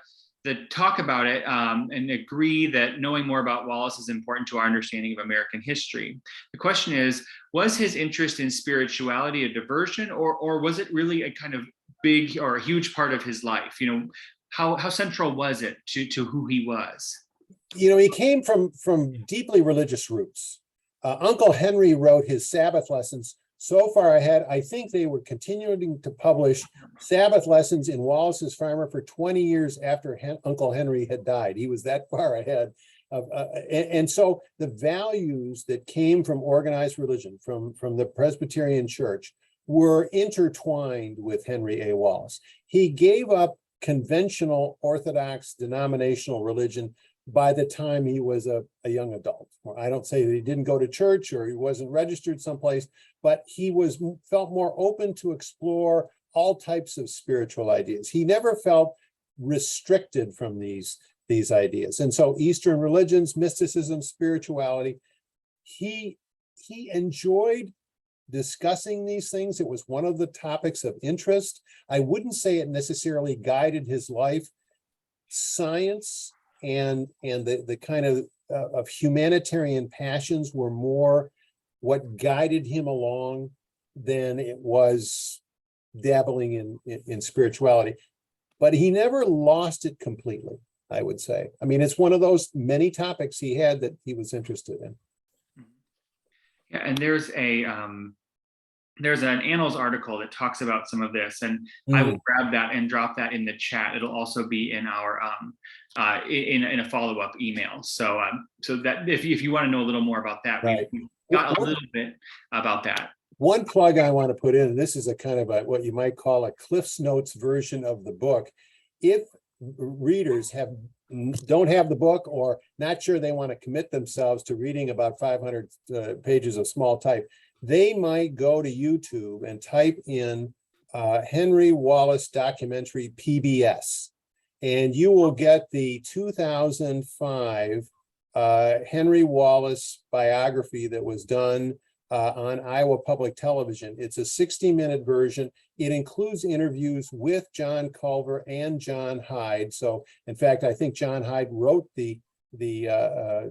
talk about it, and agree that knowing more about Wallace is important to our understanding of American history. The question is, was his interest in spirituality a diversion, or was it really a kind of big or a huge part of his life? How central was it to who he was? He came from deeply religious roots. Uncle Henry wrote his Sabbath lessons so far ahead. I think they were continuing to publish Sabbath lessons in Wallace's Farmer for 20 years after Uncle Henry had died. He was that far ahead of, and so the values that came from organized religion, from the Presbyterian Church, were intertwined with Henry A. Wallace. He gave up conventional Orthodox denominational religion by the time he was a young adult. I don't say that he didn't go to church or he wasn't registered someplace, but he felt more open to explore all types of spiritual ideas. He never felt restricted from these ideas. And so Eastern religions, mysticism, spirituality, he enjoyed discussing these things. It was one of the topics of interest. I wouldn't say it necessarily guided his life. Science and the kind of humanitarian passions were more what guided him along than it was dabbling in spirituality. But he never lost it completely, I would say. I mean, it's one of those many topics he had that he was interested in. Yeah, and there's an Annals article that talks about some of this, and I will grab that and drop that in the chat. It'll also be in our in a follow-up email. So that if you want to know a little more about that, right. we've got a little bit about that. One plug I want to put in, and this is a kind of what you might call a Cliff's Notes version of the book. If readers don't have the book or not sure they want to commit themselves to reading about 500 pages of small type, they might go to YouTube and type in Henry Wallace documentary PBS, and you will get the 2005 Henry Wallace biography that was done on Iowa Public Television. It's a 60-minute version. It includes interviews with John Culver and John Hyde. So, in fact, I think John Hyde wrote the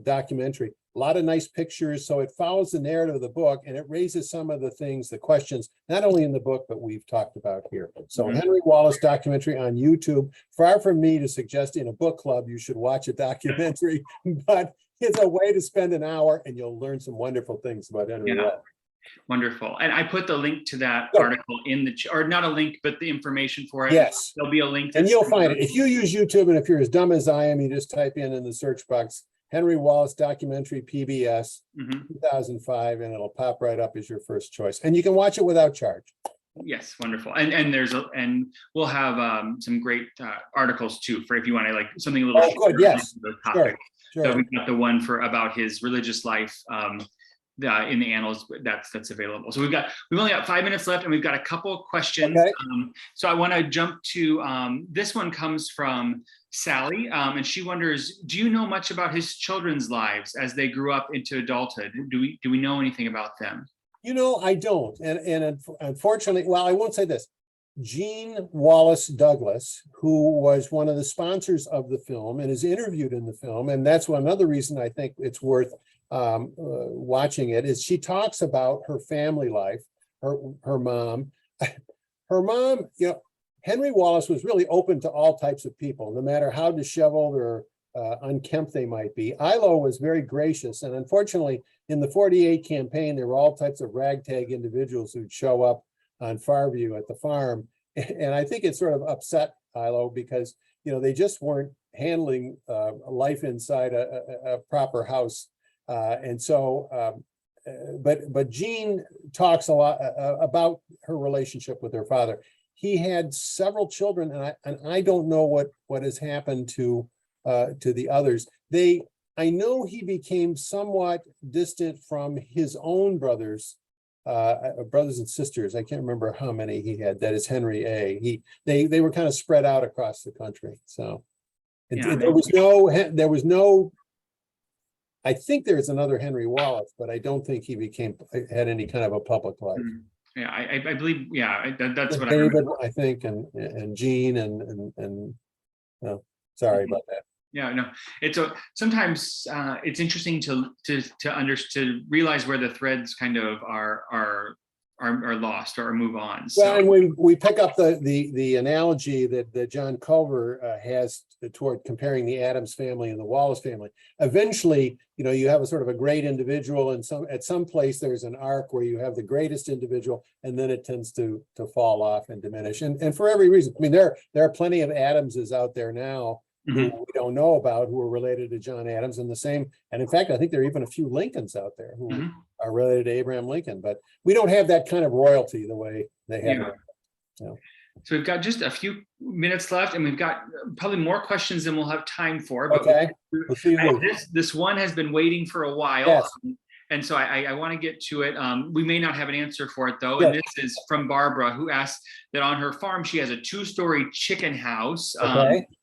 documentary. A lot of nice pictures. So it follows the narrative of the book, and it raises some of the questions, not only in the book, but we've talked about here. So Henry Wallace documentary on YouTube. Far from me to suggest in a book club you should watch a documentary, but it's a way to spend an hour and you'll learn some wonderful things about Henry Wallace. Wonderful. And I put the link to that article in the, or not a link, but the information for it. Yes. There'll be a link. And you'll find it. If you use YouTube, and if you're as dumb as I am, you just type in the search box, Henry Wallace documentary PBS 2005, and it'll pop right up as your first choice. And you can watch it without charge. Yes, wonderful. And we'll have some great articles too, for if you want to like something a little good. Yes. Sure. So we've got the one about his religious life in the Annals that's available. So we've only got 5 minutes left, and we've got a couple of questions. Okay. So I want to jump to this one comes from Sally, and she wonders, do you know much about his children's lives as they grew up into adulthood? Do we know anything about them? I don't. And unfortunately, well, I won't say this. Gene Wallace Douglas, who was one of the sponsors of the film and is interviewed in the film, and that's another reason I think it's worth watching it, is she talks about her family life. her mom. Her mom, Henry Wallace was really open to all types of people, no matter how disheveled or unkempt they might be. Ilo was very gracious, and unfortunately, in the 48 campaign, there were all types of ragtag individuals who'd show up on Farview at the farm, and I think it sort of upset Ilo because they just weren't handling life inside a proper house, and so. But Jean talks a lot about her relationship with her father. He had several children, and I don't know what has happened to the others. I know he became somewhat distant from his own brothers and sisters. I can't remember how many he had. That is Henry A. They were kind of spread out across the country. So there was no. I think there's another Henry Wallace, but I don't think he had any kind of a public life. Yeah, I believe. Yeah, that's what David, I think, and Jean and sorry about that. Yeah, no, sometimes it's interesting to realize where the threads kind of are lost or move on. So. Well, and we pick up the analogy that John Culver has toward comparing the Adams family and the Wallace family. Eventually, you have a sort of a great individual, and at some place there's an arc where you have the greatest individual, and then it tends to fall off and diminish. And for every reason. I mean, there are plenty of Adamses out there now who we don't know about, who are related to John Adams, and the same. And in fact, I think there are even a few Lincolns out there who are related to Abraham Lincoln, but we don't have that kind of royalty the way they have. So we've got just a few minutes left, and we've got probably more questions than we'll have time for. But okay. This one has been waiting for a while. Yes. And so I want to get to it. We may not have an answer for it, though. Yes. And this is from Barbara, who asked that on her farm, she has a 2-story chicken house.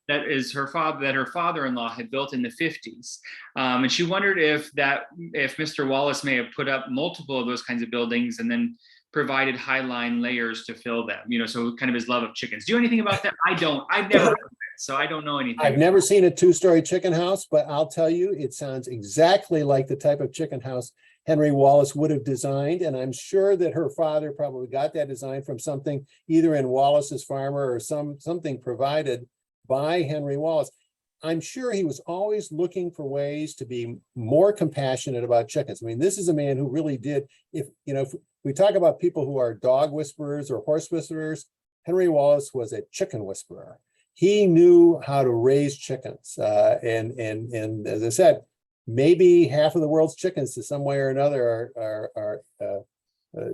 That her father-in-law had built in the 50s. And she wondered if Mr. Wallace may have put up multiple of those kinds of buildings and then provided highline layers to fill them, so kind of his love of chickens. Do you know anything about that? I've never heard of it, so I don't know anything. I've never seen a 2-story chicken house, but I'll tell you, it sounds exactly like the type of chicken house Henry Wallace would have designed. And I'm sure that her father probably got that design from something either in Wallace's Farmer or something provided by Henry Wallace. I'm sure he was always looking for ways to be more compassionate about chickens. I mean, this is a man who really did, if we talk about people who are dog whisperers or horse whisperers, Henry Wallace was a chicken whisperer. He knew how to raise chickens. And as I said, maybe half of the world's chickens to some way or another are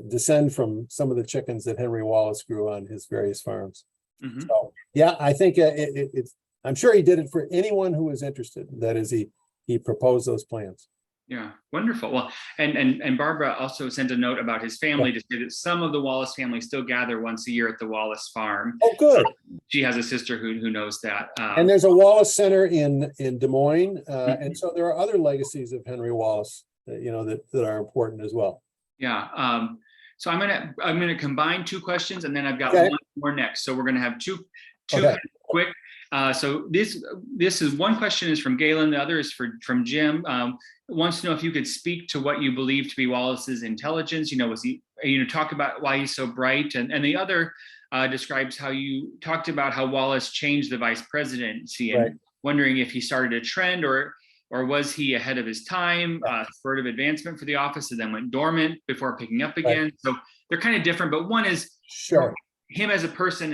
descend from some of the chickens that Henry Wallace grew on his various farms. So, yeah, I think I'm sure he did it for anyone who was interested. That is, he proposed those plans. Yeah, wonderful. Well, and Barbara also sent a note about his family to say that some of the Wallace family still gather once a year at the Wallace farm. Oh, good. She has a sister who knows that. And there's a Wallace Center in Des Moines, and so there are other legacies of Henry Wallace, that are important as well. Yeah. So I'm gonna combine 2 questions, and then I've got one more next. So we're gonna have two quick. So this is one question is from Galen, the other is from Jim. Wants to know if you could speak to what you believe to be Wallace's intelligence. Was he, talk about why he's so bright, and the other describes how you talked about how Wallace changed the vice presidency, and wondering if he started a trend or was he ahead of his time, spurt of advancement for the office and then went dormant before picking up again. So they're kind of different, but one is him as a person,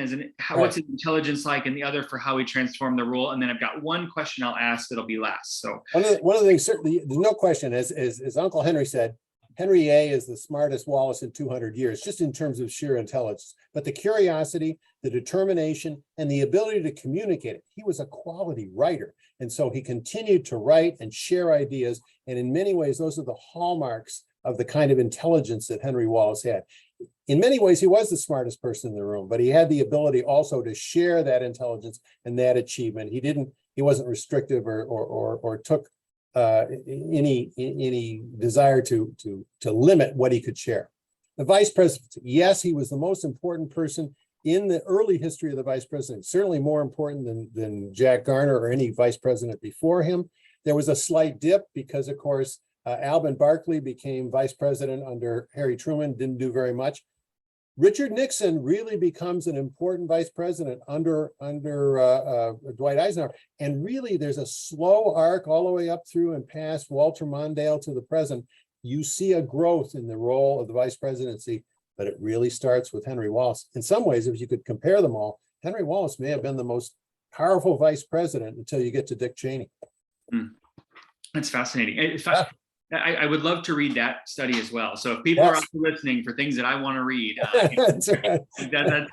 what's his intelligence like, and the other for how he transformed the role. And then I've got one question I'll ask that'll be last. So one of the things, certainly, there's no question, as Uncle Henry said, Henry A is the smartest Wallace in 200 years, just in terms of sheer intelligence. But the curiosity, the determination, and the ability to communicate it. He was a quality writer. And so he continued to write and share ideas. And in many ways, those are the hallmarks of the kind of intelligence that Henry Wallace had. In many ways, he was the smartest person in the room, but he had the ability also to share that intelligence and that achievement. He wasn't restrictive or took any desire to limit what he could share. The vice president, yes, he was the most important person in the early history of the vice president, certainly more important than Jack Garner or any vice president before him. There was a slight dip because, of course, Alvin Barkley became vice president under Harry Truman, didn't do very much. Richard Nixon really becomes an important vice president under Dwight Eisenhower. And really, there's a slow arc all the way up through and past Walter Mondale to the present. You see a growth in the role of the vice presidency, but it really starts with Henry Wallace. In some ways, if you could compare them all, Henry Wallace may have been the most powerful vice president until you get to Dick Cheney. That's fascinating. I would love to read that study as well. So if people are also listening for things that I want to read, that's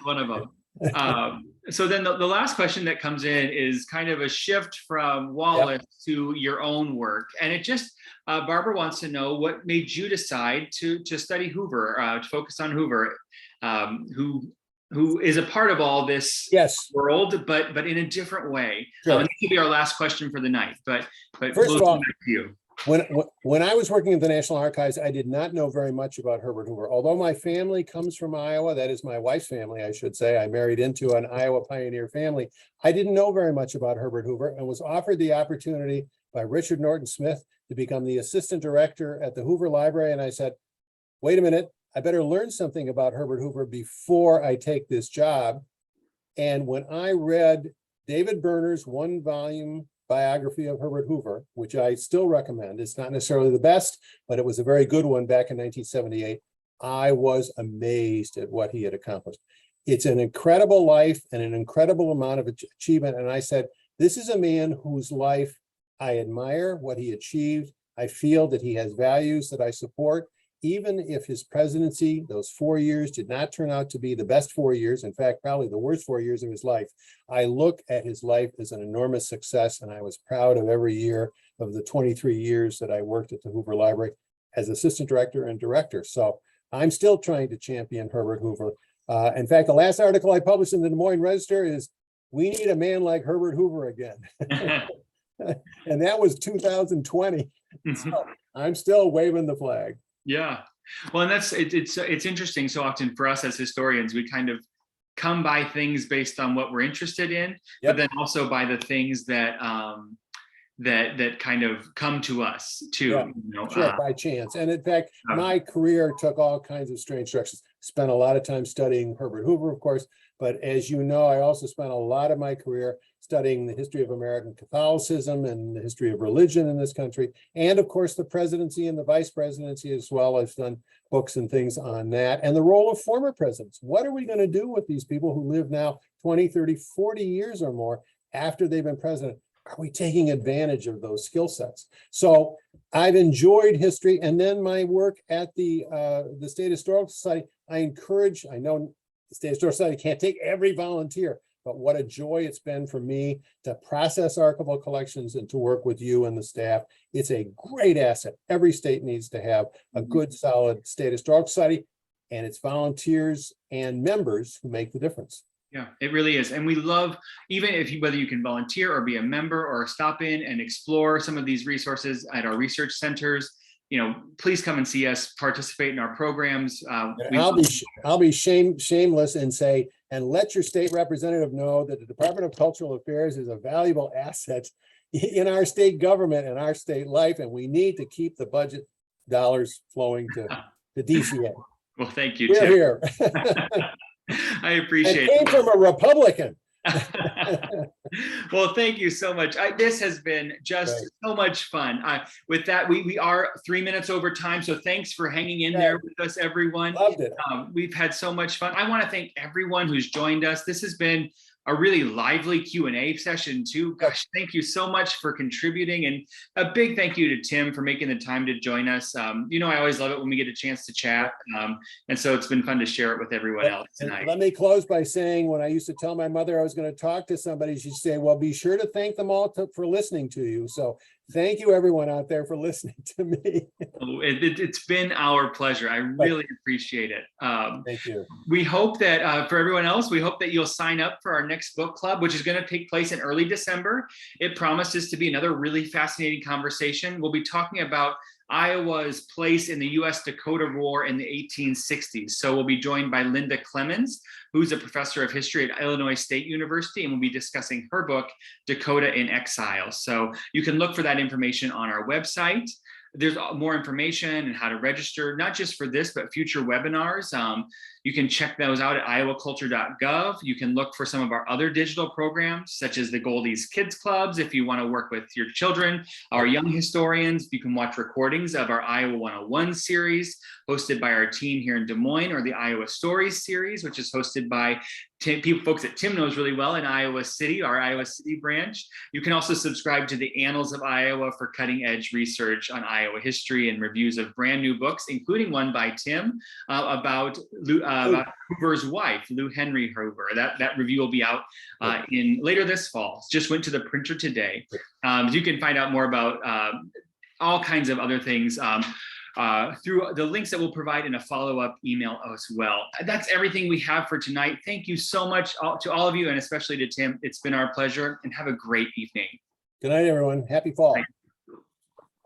one of them. So then the last question that comes in is kind of a shift from Wallace to your own work. And it just, Barbara wants to know what made you decide to study Hoover, to focus on Hoover, who is a part of all this world, but in a different way. Sure. And this will be our last question for the night, but first of all, back to you. When I was working at the National Archives, I did not know very much about Herbert Hoover. Although my family comes from Iowa, that is my wife's family, I should say. I married into an Iowa pioneer family. I didn't know very much about Herbert Hoover and was offered the opportunity by Richard Norton Smith to become the assistant director at the Hoover Library. And I said, wait a minute, I better learn something about Herbert Hoover before I take this job. And when I read David Berner's 1-volume biography of Herbert Hoover, which I still recommend. It's not necessarily the best, but it was a very good one back in 1978. I was amazed at what he had accomplished. It's an incredible life and an incredible amount of achievement. And I said, this is a man whose life I admire, what he achieved. I feel that he has values that I support. Even if his presidency, those 4 years, did not turn out to be the best 4 years, in fact, probably the worst 4 years of his life, I look at his life as an enormous success, and I was proud of every year of the 23 years that I worked at the Hoover Library as assistant director and director. So I'm still trying to champion Herbert Hoover. In fact, the last article I published in the Des Moines Register is, "We need a man like Herbert Hoover again." And that was 2020. So I'm still waving the flag. Yeah, well, and it's interesting. So often for us as historians, we kind of come by things based on what we're interested in, but then also by the things that that kind of come to us too. By chance. And in fact, my career took all kinds of strange directions. Spent a lot of time studying Herbert Hoover, of course, but as you know, I also spent a lot of my career studying the history of American Catholicism and the history of religion in this country, and of course the presidency and the vice presidency as well. I've done books and things on that, and the role of former presidents. What are we going to do with these people who live now 20, 30, 40 years or more after they've been president? Are we taking advantage of those skill sets? So I've enjoyed history, and then my work at the State Historical Society. I know the State Historical Society can't take every volunteer, but what a joy it's been for me to process archival collections and to work with you and the staff. It's a great asset. Every state needs to have a good, solid State Historical Society, and it's volunteers and members who make the difference. Yeah, it really is. And we love, even whether you can volunteer or be a member or stop in and explore some of these resources at our research centers, please come and see us, participate in our programs. I'll be shameless and say, and let your state representative know that the Department of Cultural Affairs is a valuable asset in our state government and our state life, and we need to keep the budget dollars flowing to DCA. Well, thank you, We're Tim. Here. I appreciate it. It came from a Republican. Well, thank you so much. This has been just so much fun. With that, we are 3 minutes over time, so thanks for hanging in there with us, everyone. Loved it. We've had so much fun. I want to thank everyone who's joined us. This has been a really lively Q&A session too. Gosh, thank you so much for contributing, and a big thank you to Tim for making the time to join us. I always love it when we get a chance to chat, and so it's been fun to share it with everyone else tonight. Let me close by saying, when I used to tell my mother I was going to talk to somebody, she'd say, well, be sure to thank them all for listening to you. So thank you, everyone out there, for listening to me. It's been our pleasure. I really appreciate it. Thank you. We hope that for everyone else, we hope that you'll sign up for our next book club, which is going to take place in early December. It promises to be another really fascinating conversation. We'll be talking about Iowa's place in the U.S. Dakota War in the 1860s. So we'll be joined by Linda Clemens, who's a professor of history at Illinois State University, and we'll be discussing her book, Dakota in Exile. So you can look for that information on our website. there's more information and how to register, not just for this, but future webinars. You can check those out at iowaculture.gov. You can look for some of our other digital programs, such as the Goldie's Kids Clubs, if you want to work with your children. Our young historians, you can watch recordings of our Iowa 101 series, hosted by our team here in Des Moines, or the Iowa Stories series, which is hosted by folks that Tim knows really well in Iowa City, our Iowa City branch. You can also subscribe to the Annals of Iowa for cutting edge research on Iowa history and reviews of brand new books, including one by Tim about Hoover's wife, Lou Henry Hoover. That review will be out in later this fall. Just went to the printer today. You can find out more about all kinds of other things through the links that we'll provide in a follow-up email as well. That's everything we have for tonight. Thank you so much to all of you, and especially to Tim. It's been our pleasure, and have a great evening. Good night, everyone. Happy fall.